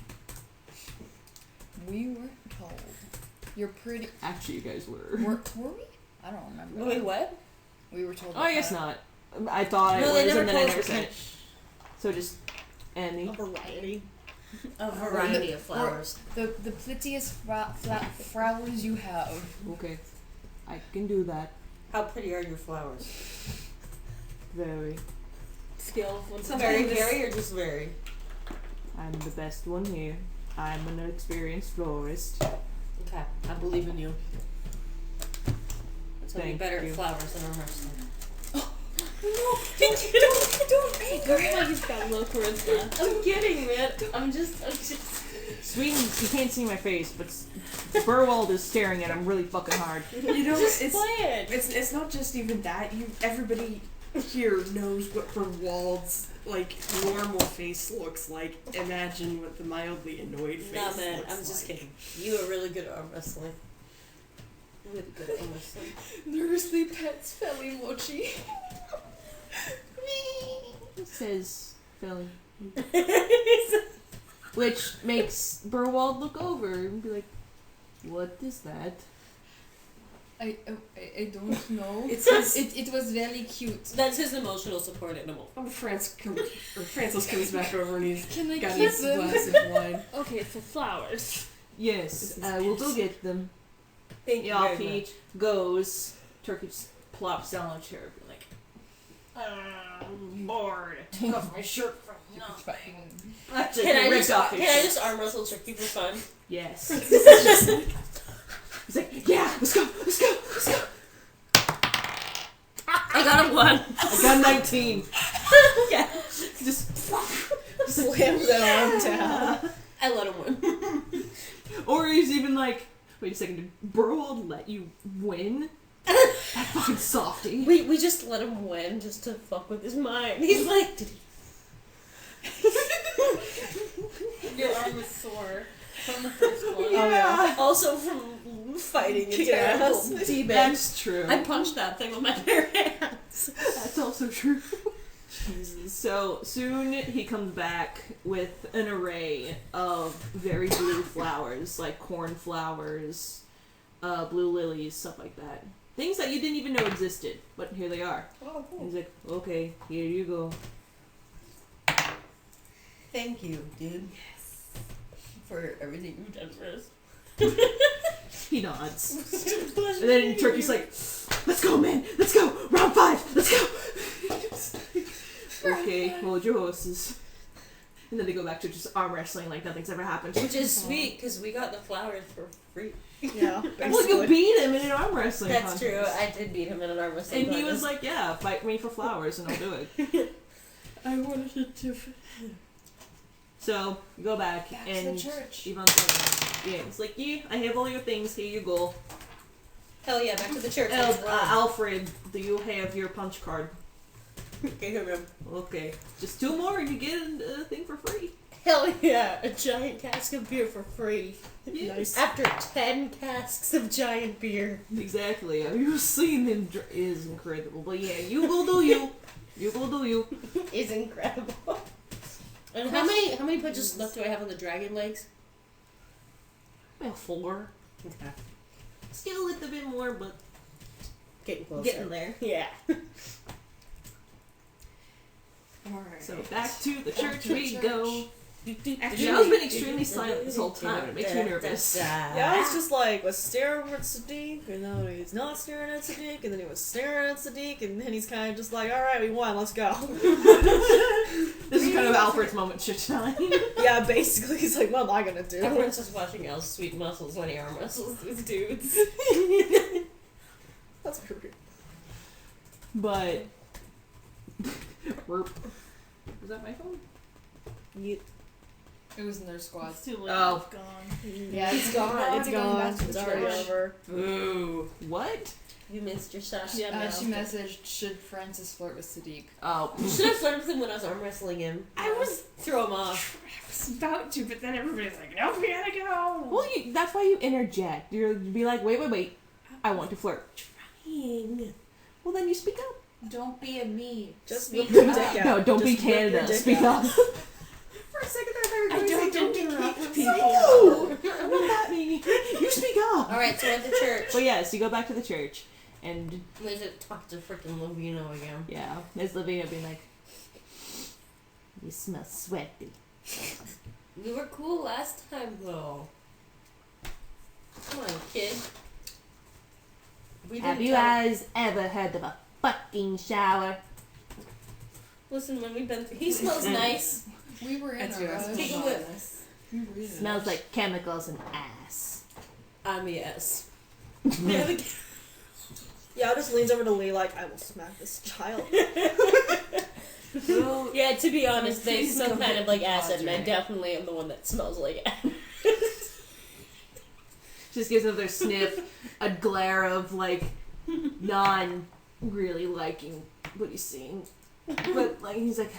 We were told. You're pretty. Actually, you guys were. Were we? I don't remember. Wait, what? We were told. Oh, I guess not. I thought No, it they was, never and then I told never us. said it. So just Annie. A variety. A variety of flowers. The prettiest flowers you have. Okay, I can do that. How pretty are your flowers? Very. Scale of 1 to Very, 10. very, or just very? I'm the best one here. I'm an experienced florist. Okay, I believe in you. That's why you're Thank better you. at flowers than arm wrestling. Don't make her. He's got low charisma. I'm kidding, man. I'm just. Sweden, you can't see my face, but Burwald is staring at him really fucking hard. You know, Just it's play it. it's not just even that. Everybody here knows what Burwald's like normal face looks like. Imagine what the mildly annoyed face Nah, man, looks I'm just like. kidding. You are really good at arm wrestling. Really good at arm wrestling. Nervously pets Felly Mochi. It says Philly. Which makes Burwald look over and be like, what is that? I don't know. It's his. It was very cute. That's his emotional support animal. Oh, Francis comes back over and he's Can I got keep his them? glass of wine. Okay, so flowers. Yes, we'll go get them. Thank you Off very he much. goes. Turkey just plops down on a chair, be like, I'm bored. I took off my shirt for nothing. Actually, Can I ripped off his shirt. just arm wrestle Turkey for fun? Yes. He's like, yeah, let's go. I got a 1. I got 19. Yeah. Just Slam that arm down. I let him win. Or he's even like, wait a second, did Burwald let you win? That fucking softy. We just let him win just to fuck with his mind. He's like, did Your arm is sore from the first one. Oh, yeah. also from fighting a terrible demon. That's true. I punched that thing with my bare hands. That's also true. So soon he comes back with an array of very blue flowers, like cornflowers, blue lilies, stuff like that. Things that you didn't even know existed, but here they are. Oh, And he's like, okay, here you go. Thank you, dude. Yes. For everything you've done for us. He nods. And then Turkey's like, let's go, man, let's go, round 5, let's go. Okay, hold your horses. And then they go back to just arm wrestling like nothing's ever happened. Which is sweet, because we got the flowers for free. Yeah. Well, you beat him in an arm wrestling That's contest. true. I did beat him in an arm wrestling And he was contest. like, yeah, fight me for flowers and I'll do it. I wanted to. So, you go back, Back to and the church. Yvonne's like, yeah, it's like, yeah, I have all your things, here you go. Hell yeah, back to the church. Let's run. Alfred, do you have your punch card? Okay, here we go. Okay, just 2 more and you get a thing for free. Hell yeah, a giant cask of beer for free. Yes. After 10 casks of giant beer. Exactly, have you seen him is incredible, but yeah, you go do you. You go do you. Is incredible. And how many punches left do I have on the dragon legs? Well, 4. Okay. Still a little bit more, but Getting closer. getting there. Yeah. Alright. So back to the church to the we church. go. Actually, Zhao's been extremely silent this whole time. It makes me nervous. yeah, it's just like was staring at Sadiq, and then he's not staring at Sadiq, and then he was staring at Sadiq, and then he's kind of just like, all right, we won, let's go. This is kind of Alfred's moment shit tonight. Yeah, basically, he's like, what am I gonna do? Everyone's just watching Al's sweet muscles when he arm wrestles these dudes. That's weird. But was that my phone? It was in their squad. It's too late. Oh. It's gone. Yeah, it's gone. It's Already going gone. back to the It's already church. over. Boo. What? You missed your shot. Yeah, She messaged, should Francis flirt with Sadiq? Oh. Should have flirted with him when I was arm wrestling him. I was Throw him off. about to, but then everybody's like, no, we gotta go. Well, that's why you interject. You'll be like, wait. I want to flirt. Dang. Well, then you speak up. Don't be a me. Just Speak whip your up. dick out. No, don't be Just whip your Canada. dick Speak out. up. For a second there, they were going to say don't interrupt people. No! Not that me. You speak up. Alright, so we're at the church. But yes, you go back to the church, and We have to talk to frickin' Lovino again. yeah, Miss Lavina being like, "You smell sweaty." We were cool last time, though. Come on, kid. We Have didn't you tell- guys ever heard of a fucking shower? Listen, when we've been through... He smells nice. We were in That's a your rush. husband. Take a whiff. We were in a Smells rush. like chemicals and ass. I'm a yes. Yao just leans over to Lee like, I will smack this child. Well, Yeah, to be honest, they Please smell go kind get of like the acid, and I padre. definitely am the one that smells like acid. just gives another sniff, a glare of like non-really liking what he's seeing, but like he's like,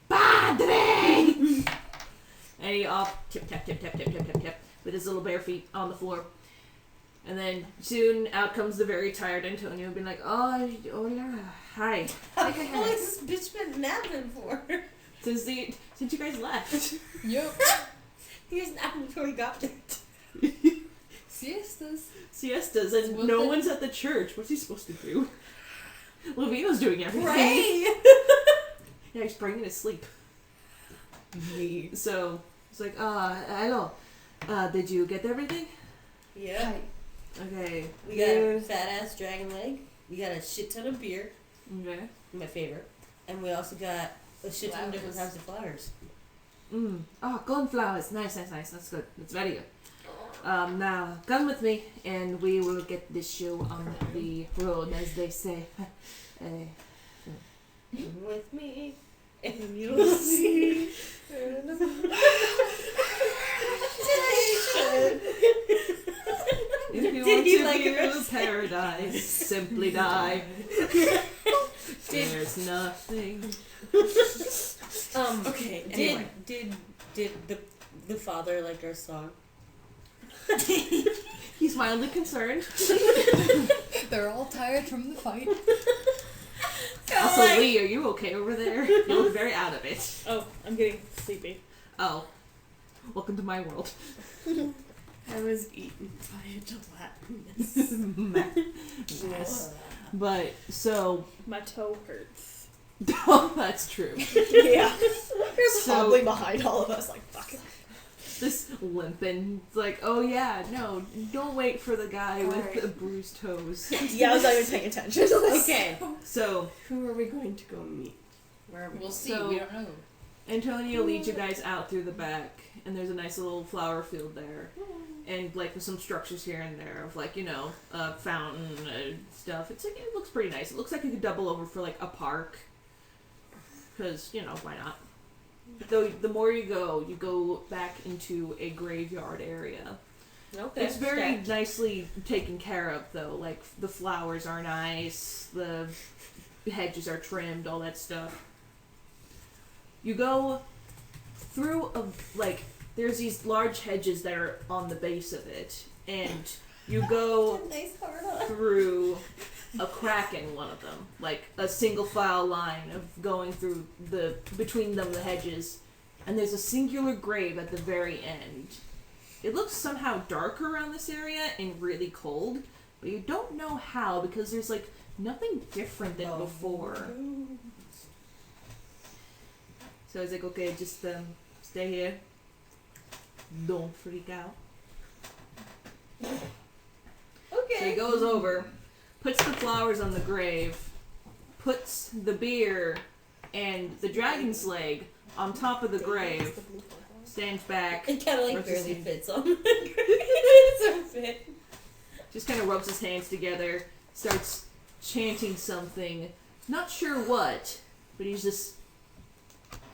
"Padre!" and he off tip tap tip tap tip tip tap tap with his little bare feet on the floor, and then soon out comes the very tired Antonio, being like, "Oh, hola, hi." How long has this bitch been napping for? Since you guys left. Yup. He was napping before we got there. Siestas. Siestas, and Well, no then- one's at the church. What's he supposed to do? Lavino's doing everything. Right? Yeah, he's bringing his sleep. So, it's like, hello. Did you get everything? Yeah. Okay. We got a fat ass dragon leg. We got a shit ton of beer, Okay. my favorite. And we also got a shit ton of different Flowers. types of flowers. Oh, cornflowers. Nice. That's good. That's very good. Now, come with me, and we will get this show on the road, as they say. With me. And you'll see. If you Did want he to like view her? paradise, simply die. There's nothing. Okay, anyway. Did the father like our song? He's mildly concerned. They're all tired from the fight. Also, Lee, are you okay over there? You look very out of it. Oh, I'm getting sleepy. Oh. Welcome to my world. I was eaten by a gelatinous. Mess. But, so... My toe hurts. Oh, that's true. Yeah. He's So- hobbling behind all of us like, fuck. This limping. It's like, oh yeah, no, don't wait for the guy with Alright. the bruised toes. Yeah, I was not even paying attention. Okay. So, Who are we going to go meet? Where are we? We'll see. So- we don't know. Antonio leads you guys out through the back, and there's a nice little flower field there. And, like, with some structures here and there of, like, you know, a fountain, stuff. It's like, it looks pretty nice. It looks like it could double over for, like, a park. Because, you know, why not? Though, the more you go back into a graveyard area. Okay. It's very stacked. nicely taken care of, though. Like, the flowers are nice, the hedges are trimmed, all that stuff. You go through there's these large hedges that are on the base of it, and you go Nice hard on. through a crack in one of them, like a single file line of going through between them the hedges, and there's a singular grave at the very end. It looks somehow darker around this area and really cold, but you don't know how because there's like nothing different than before. So I was like, okay, just stay here. Don't freak out. Okay. So he goes over, puts the flowers on the grave, puts the beer and the dragon's leg on top of the grave, stands back, It kind of like Rubs his barely hand. fits on. It doesn't fit. just kind of rubs his hands together, starts chanting something. Not sure what, but he's just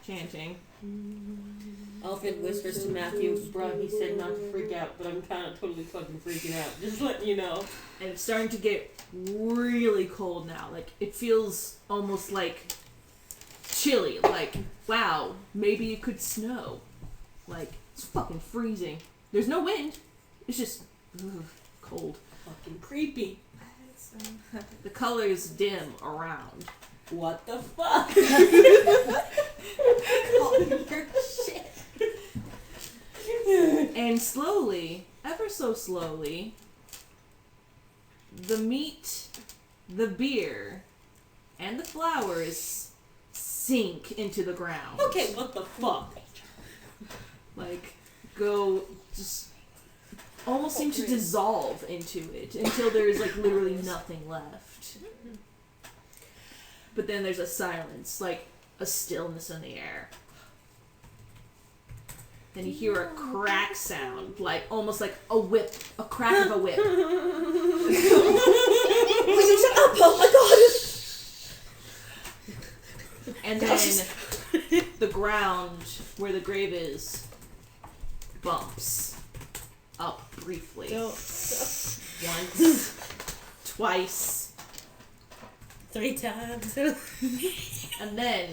chanting. Alfred whispers to Matthew, "Bruh, he said not to freak out, but I'm kind of totally fucking freaking out. Just letting you know." And it's starting to get really cold now. Like, it feels almost like chilly. Like, wow, maybe it could snow. Like, it's fucking freezing. There's no wind. It's just cold. Fucking creepy. The colors dim around. What the fuck? And slowly, ever so slowly, the meat, the beer, and the flowers sink into the ground. Okay, what the fuck? Like, go just almost seem to dissolve into it until there is like literally nothing left. But then there's a silence, like a stillness in the air. Then you hear a crack sound, like almost like a whip, a crack of a whip. Will you shut up? Oh my god! And then the ground where the grave is bumps up briefly. Once, twice, 3 times. and then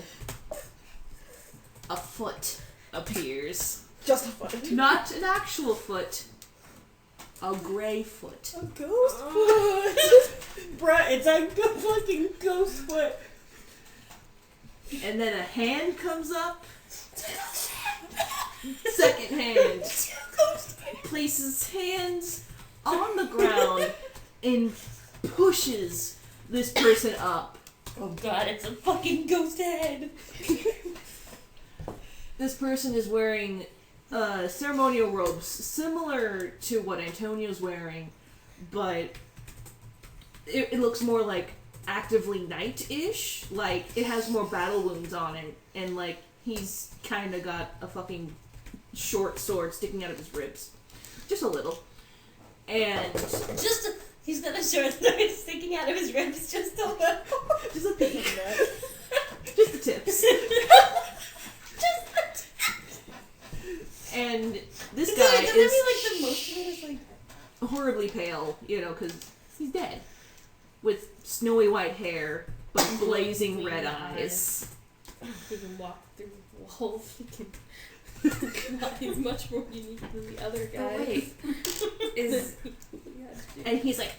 a foot appears. Just a foot. Not an actual foot, a gray foot. A ghost foot. Bruh, it's a fucking ghost foot. And then a hand comes up. Second hand places hands on the ground and pushes this person up. Oh god, it's a fucking ghost head. This person is wearing ceremonial robes similar to what Antonio's wearing, but it looks more like actively knight-ish. Like, it has more battle wounds on it, and like, he's kind of got a fucking short sword sticking out of his ribs. Just a little. And He's got a short sword sticking out of his ribs, just a little. just a peek. Just the tips. And this guy is like the most of it is like horribly pale, you know, because he's dead. With snowy white hair, but blazing red eyes. He can walk through walls. He can. He's much more unique than the other guy. Wait. Is And he's like,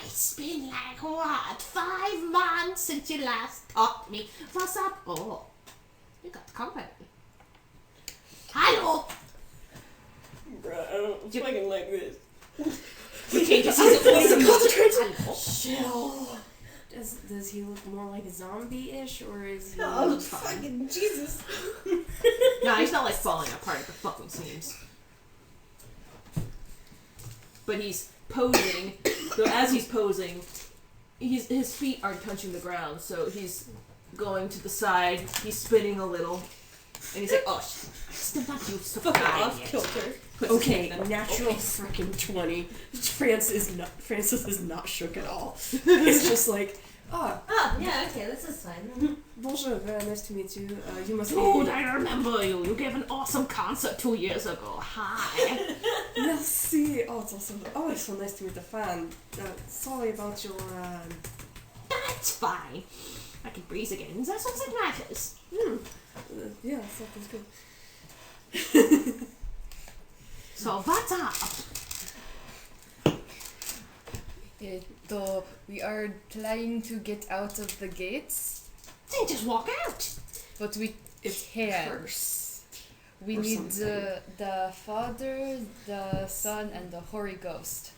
it's been like, what, 5 months since you last talked to me. What's up? Oh, you got company. Hello! bruh, I don't fucking like this. He changes his voice. chill. Does he look more like zombie-ish, or is he? Oh, fucking Jesus. No, he's not like falling apart at the fucking seams. But he's posing. So as he's posing, his feet aren't touching the ground, so he's going to the side. He's spinning a little, and he's like, "Oh, still not used to flying Off yet." kilter. Okay, natural freaking 20. Francis is not shook at all. It's just like, Oh, yeah, okay, this is fine. bonjour, very nice to meet you. You must Dude, be. I remember you. You gave an awesome concert 2 years ago. Hi. Merci. Oh, it's also always so nice to meet a fan. Sorry about your. That's fine. I can breathe again. That's all that matters. Yeah, something's good. So what's up? We are trying to get out of the gates, Then just walk out. but we can't. Curse. We or need something. the Father, the Son, and the Holy Ghost.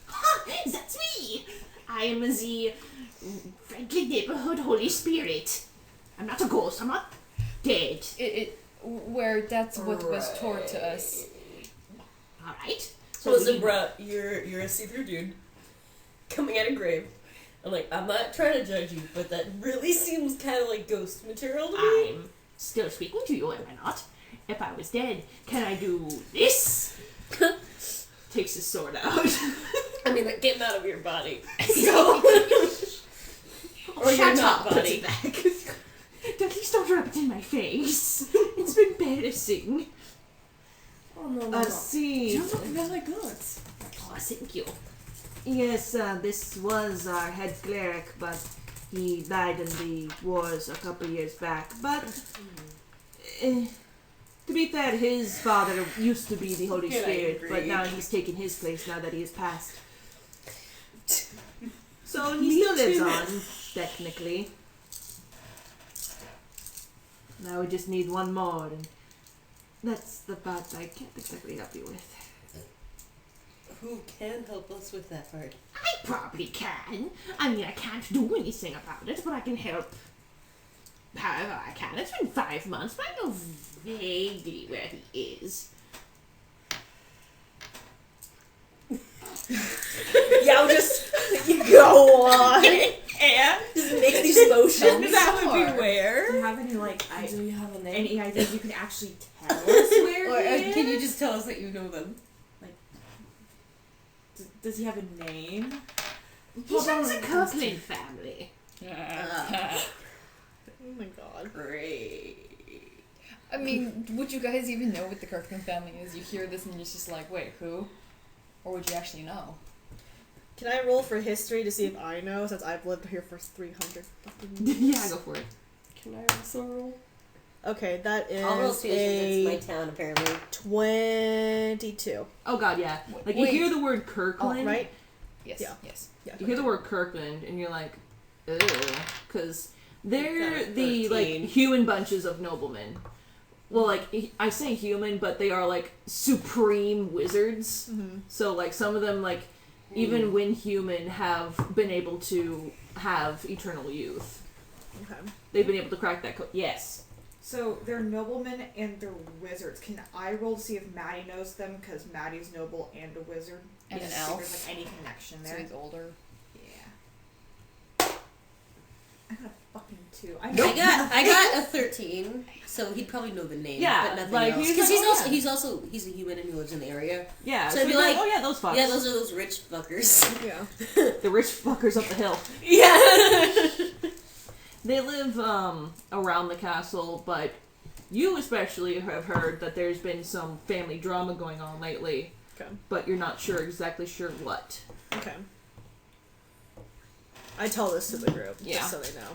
Ha! That's me. I am the friendly neighborhood Holy Spirit. I'm not a ghost. I'm not dead. Where that's what was told to us. All right. So listen, bruh, you're a see-through dude coming at a grave. I'm like, I'm not trying to judge you, but that really seems kind of like ghost material to me. I'm still speaking to you, am I not? If I was dead, can I do this? Takes his sword out. I mean, like, getting out of your body. So, Or you're shut not up, puts body. it back. Please don't rub it in my face. It's embarrassing. Oh no. See. You look really good. Oh, thank you. Yes, this was our head cleric, but he died in the wars a couple years back. But, to be fair, his father used to be the Holy Can I Spirit, but agree? now he's taken his place now that he has passed. So he still lives on, technically. Now we just need one more, and that's the part I can't exactly help you with. Who can help us with that part? I probably can. I mean, I can't do anything about it, but I can help however I can. It's been 5 months, but I know vaguely where he is. Yao just you go on. Yeah. Just makes these motions. That would be where. Do you have any like Do you have a name? any ideas you can actually tell us where Or he is? can you just tell us that you know them? Does he have a name? He sounds a Kirkland family. Oh my god. Great. I mean, would you guys even know what the Kirkman family is? You hear this and you're just like, wait, who? Or would you actually know? Can I roll for history to see if I know, since I've lived here for 300 fucking years? Yeah, go for it. Can I also roll? Okay, that I'll roll is too, since a it's my town apparently. 22. Oh god, yeah. Like Wait. you hear the word Kirkland, Right? Yes. Yeah. Yes. Yeah. you hear the word Kirkland, and you're like, ugh, because they're Got the like 13. human bunches of noblemen. Well, like I say human, but they are like supreme wizards. Mm-hmm. So like some of them, like even when human, have been able to have eternal youth. Okay. They've been able to crack that code. Yes. So they're noblemen and they're wizards. Can I roll to see if Maddie knows them? Because Maddie's noble and a wizard. And an Just see if elf. there's like any connection So there. he's older. Yeah. I got a fucking 2. I got a 13, so he'd probably know the name, Yeah, but nothing like, else. he's Because like, he's a human and he lives in the area. Yeah. So I'd be you're like, oh yeah, those fucks. Yeah, those are those rich fuckers. Yeah. the rich fuckers up the hill. Yeah. They live around the castle, but you especially have heard that there's been some family drama going on lately. Okay. But you're not exactly sure what. Okay. I tell this to the group, Yeah. just so they know.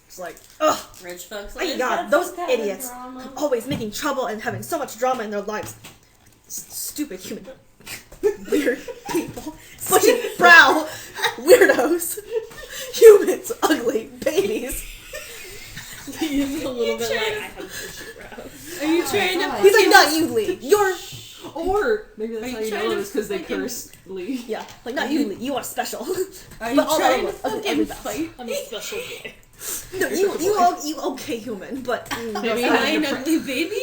It's like, ugh, Rich fucks. my god, those idiots. Always making trouble and having so much drama in their lives. Stupid human. Weird people. Bushy brow. Weirdos. Humans. Ugly. Babies. He's a little bit like, I have bushy brows. Are you trying to? He's like, not you, Lee. You're... Or maybe that's Are how you you trying know to this because they fucking- curse Lee. Yeah, like, not you, Lee. You are special. Are you But all trying to that ugly, fucking every boss. fight? I'm a special boy. No, you okay human, but... Maybe Am I you're an pr- ugly baby?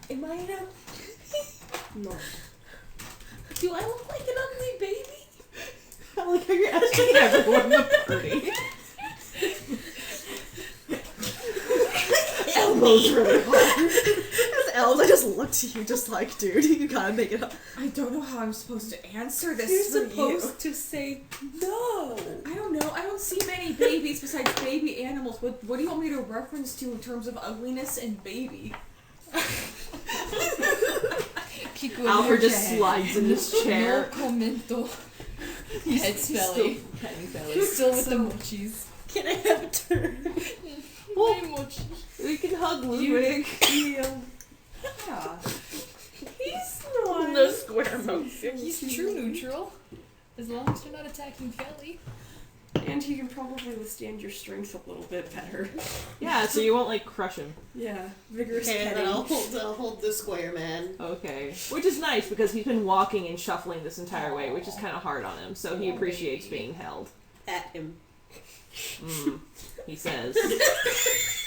Am I an ugly? No. Do I look like an ugly baby? I like how you're asking everyone in the party. Elbows really hard. As elves, I just look to you just like, dude, you gotta make it up. I don't know how I'm supposed to answer this You're for supposed to say no. you. I don't know. I don't see many babies besides baby animals. What do you want me to reference to in terms of ugliness and baby? Kiku Alfred just slides in his chair. No commento. Head smelly. He's Still with the mochis. Can I have a turn? My mochi. We can hug Ludwig. Yeah. He's not. No square mouth. He's true neutral. As long as you're not attacking Felly. And he can probably withstand your strength a little bit better. Yeah, so you won't like crush him. Yeah, vigorous Okay, then petting. I'll hold the square man. Okay. Which is nice because he's been walking and shuffling this entire way, which is kind of hard on him, so he appreciates being held. Pat him. He says.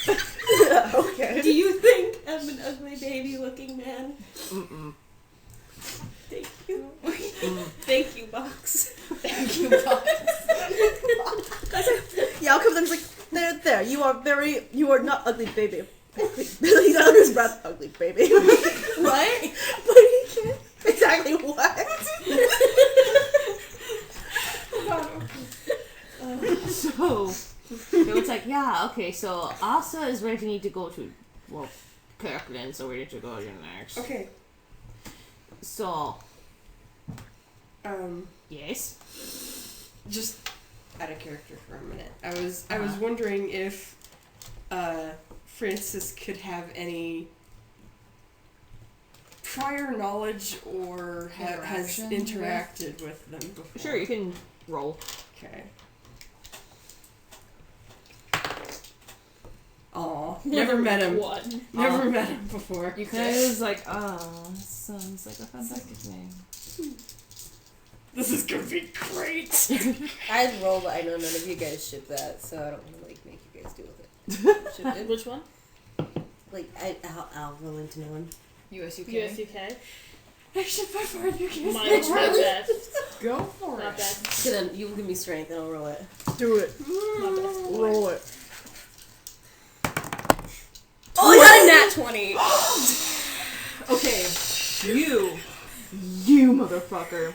Okay. Do you think I'm an ugly baby looking man? Mm-mm. Thank you. Thank you, Box. Thank you, Box. Yeah, I'll come to them like, there, you are not ugly, baby. He's under his breath, ugly, baby. What? But he can't. Exactly what? So, it's like, yeah, okay, so Asa is ready to go to, well, Kirkland, so we're to go to next. Okay. So, yes? Just out of character for a minute. I was wondering if Francis could have any prior knowledge or has Interaction interacted with them before? Sure, you can roll. Okay. Aw, never met him. What? Never met him before. You And I was like, oh, sounds like a fantastic name. This is gonna be great. I'd roll, but I know none of you guys ship that, so I don't want to like make you guys deal with it. Shipped it? Which one? Like I'll roll into no one. US UK. US UK. I should by far you guys. Mine's my best. Go for Not it. best. So then you give me strength and I'll roll it. Do it. Not best. Roll it. Oh, I got a nat 20. Okay, you motherfucker.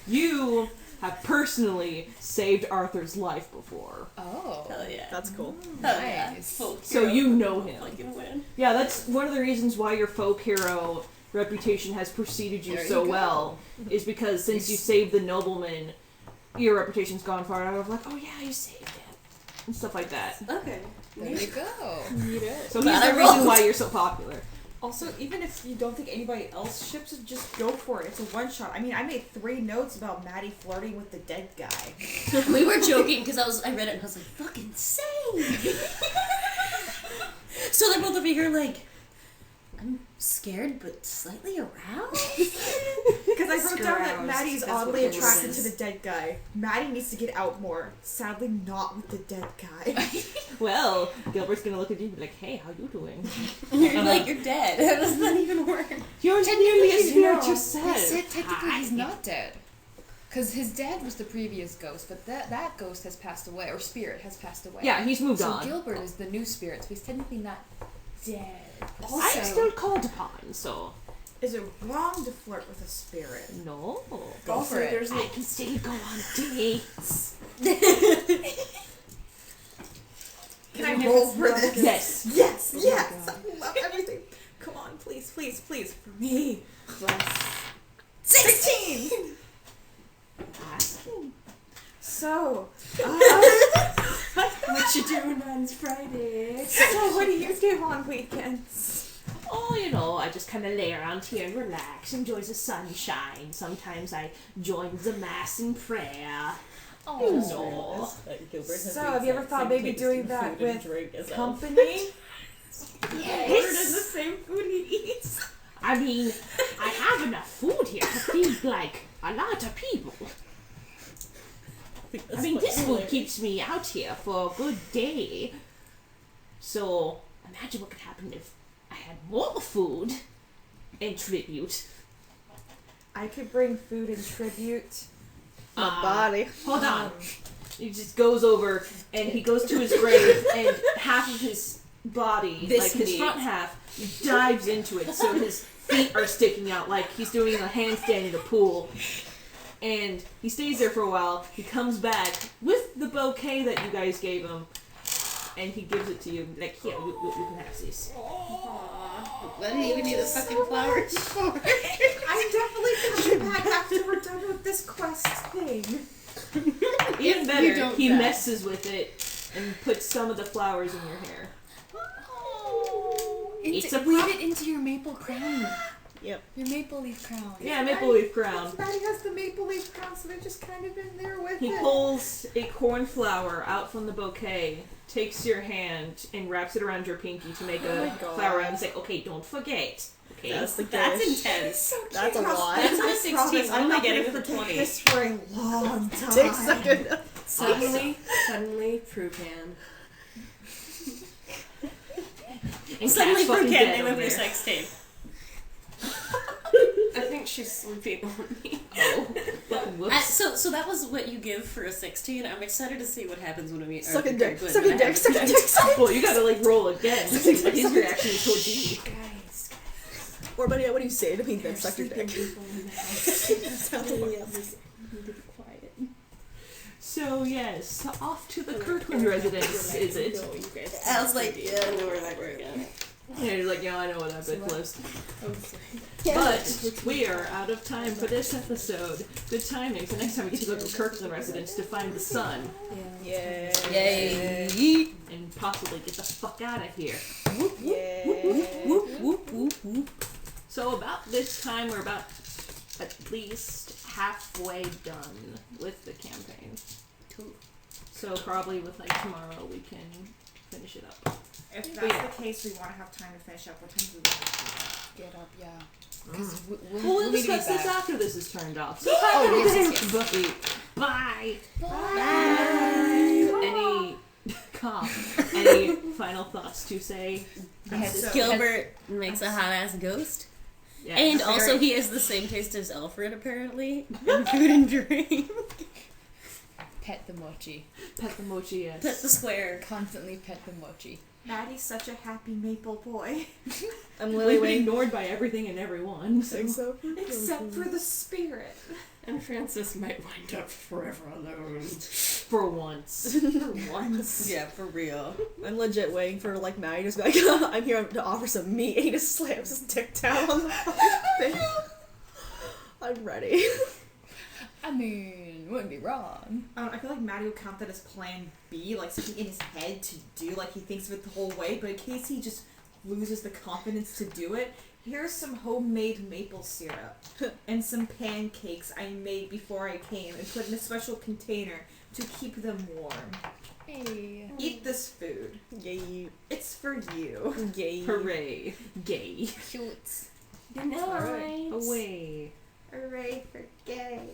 You have personally saved Arthur's life before. Oh. Hell yeah. That's cool. Hell yeah. Nice. Folk So hero. you know him. Fucking win. Yeah, that's one of the reasons why your folk hero reputation has preceded you There so you go. well, is because since you saved the nobleman, your reputation's gone far out of like, oh yeah, you saved him, and stuff like that. Okay. There you go. So he's Glad I the reason rolled. why you're so popular. Also, even if you don't think anybody else ships it, just go for it. It's a one shot. I mean, I made 3 notes about Maddie flirting with the dead guy. We were joking because I read it and I was like, fucking same. So they're both over here like, I'm scared but slightly aroused. Because I wrote down that Aroused, Maddie's that's oddly what it attracted is. to the dead guy. Maddie needs to get out more. Sadly, not with the dead guy. Well, Gilbert's gonna look at you and be like, hey, how you doing? You're like, you're dead. How does that even work? You're nearly as No, weird yourself. They said technically he's not dead. Because his dad was the previous ghost, but that ghost has passed away, or spirit has passed away. Yeah, he's moved So on. Gilbert is the new spirit, so he's technically not dead. I'm still called upon, so Is it wrong to flirt with a spirit? no. Go Also, for it. there's I can still go on dates. Can I roll for this? Yes. Yes, Oh my yes! God. I love everything. Come on, please, please, please, for me. plus 16! Asking. So, what you doing on Friday? so what do you do on weekends? Oh, you know, I just kind of lay around here and relax, enjoy the sunshine. Sometimes I join the mass in prayer. Oh. So, have you ever thought maybe doing that with company? Yes. the same food he eats. I mean, I have enough food here to feed, like, a lot of people. I mean, this food keeps me out here for a good day. So, imagine what could happen if I had more food and tribute. I could bring food and tribute. My body. Hold on. He just goes over and he goes to his grave and half of his body, This like his meat. front half, dives into it. So his feet are sticking out like he's doing a handstand in a pool. And he stays there for a while. He comes back with the bouquet that you guys gave him. And he gives it to you. Like, here, you can have this. What do you even need the fucking flowers for? I'm definitely coming back after we're done with this quest thing. Even you better, don't he die. messes with it and puts some of the flowers in your hair. It's a Weave it into your maple crown. Yep. Your maple leaf crown. Yeah, maple leaf crown. Maddie has the maple leaf crown, so they're just kind of in there with He it. pulls a cornflower out from the bouquet, takes your hand, and wraps it around your pinky to make Oh a my God. flower. And he's like, okay, don't forget. Okay. That's the That's gish. intense. That's a lot. That's I a 16. promise I'm I'm only not getting gonna with the forget 20. this for a long time. Takes a good. Suddenly, Prucan. And Suddenly, Cat's fucking Frucan, dead name over of your there. sex tape. I think she's sleeping on me. Oh, fucking whoops. So that was what you give for a 16. I'm excited to see what happens when we meet. Suck a Arthur dick. Kirkland Suck a when I dick. have Suck a it. dick. Suck a Well, you gotta like roll again. Suck a dick, His suck a reaction is towards you. Guys, Or, buddy, what do you say to me then? Suck your dick. people in the house. Sounds like- Need to be quiet. So yes, off to the Kirkland residence, is it? No, you guys. I was like, yeah, I know where that we're going. Yeah, you're like, yeah, I know where that bitch lives. Okay. But we are out of time for this episode. Good timing. So next time we go to the Kirkland residence to find the sun Yeah. Yay! and possibly get the fuck out of here. Yeah. Whoop whoop whoop whoop. So about this time, we're about at least halfway done with the campaign. Cool. So probably with like tomorrow we can finish it up. If But that's yeah. the case, we want to have time to finish up. What time do we want to Get up, yeah. Because We'll need to be discuss this back. after this is turned off. So yes. Bye. Bye. Any any final thoughts to say? Gilbert makes a hot ass ghost. Yeah. And also he has the same taste as Alfred apparently. In food and drink. Pet the mochi. Pet the mochi, yes. Pet the square. Constantly pet the mochi. Maddie's such a happy maple boy. I'm We've literally been waiting. ignored by everything and everyone. So. Except for the spirit. And Francis might wind up forever alone. For once. For once. Yeah, for real. I'm legit waiting for like Maddie to be like, I'm here to offer some meat, and he just slams his dick down on the fucking thing. I'm ready. I mean, wouldn't be wrong. I feel like Maddie would count that as plan B, like something in his head to do, like he thinks of it the whole way, but in case he just loses the confidence to do it, here's some homemade maple syrup and some pancakes I made before I came and put in a special container to keep them warm. Hey. Eat this food. Yay. It's for you. Yay. Hooray. Gay. Cute. Good night. Away. Hooray for gay.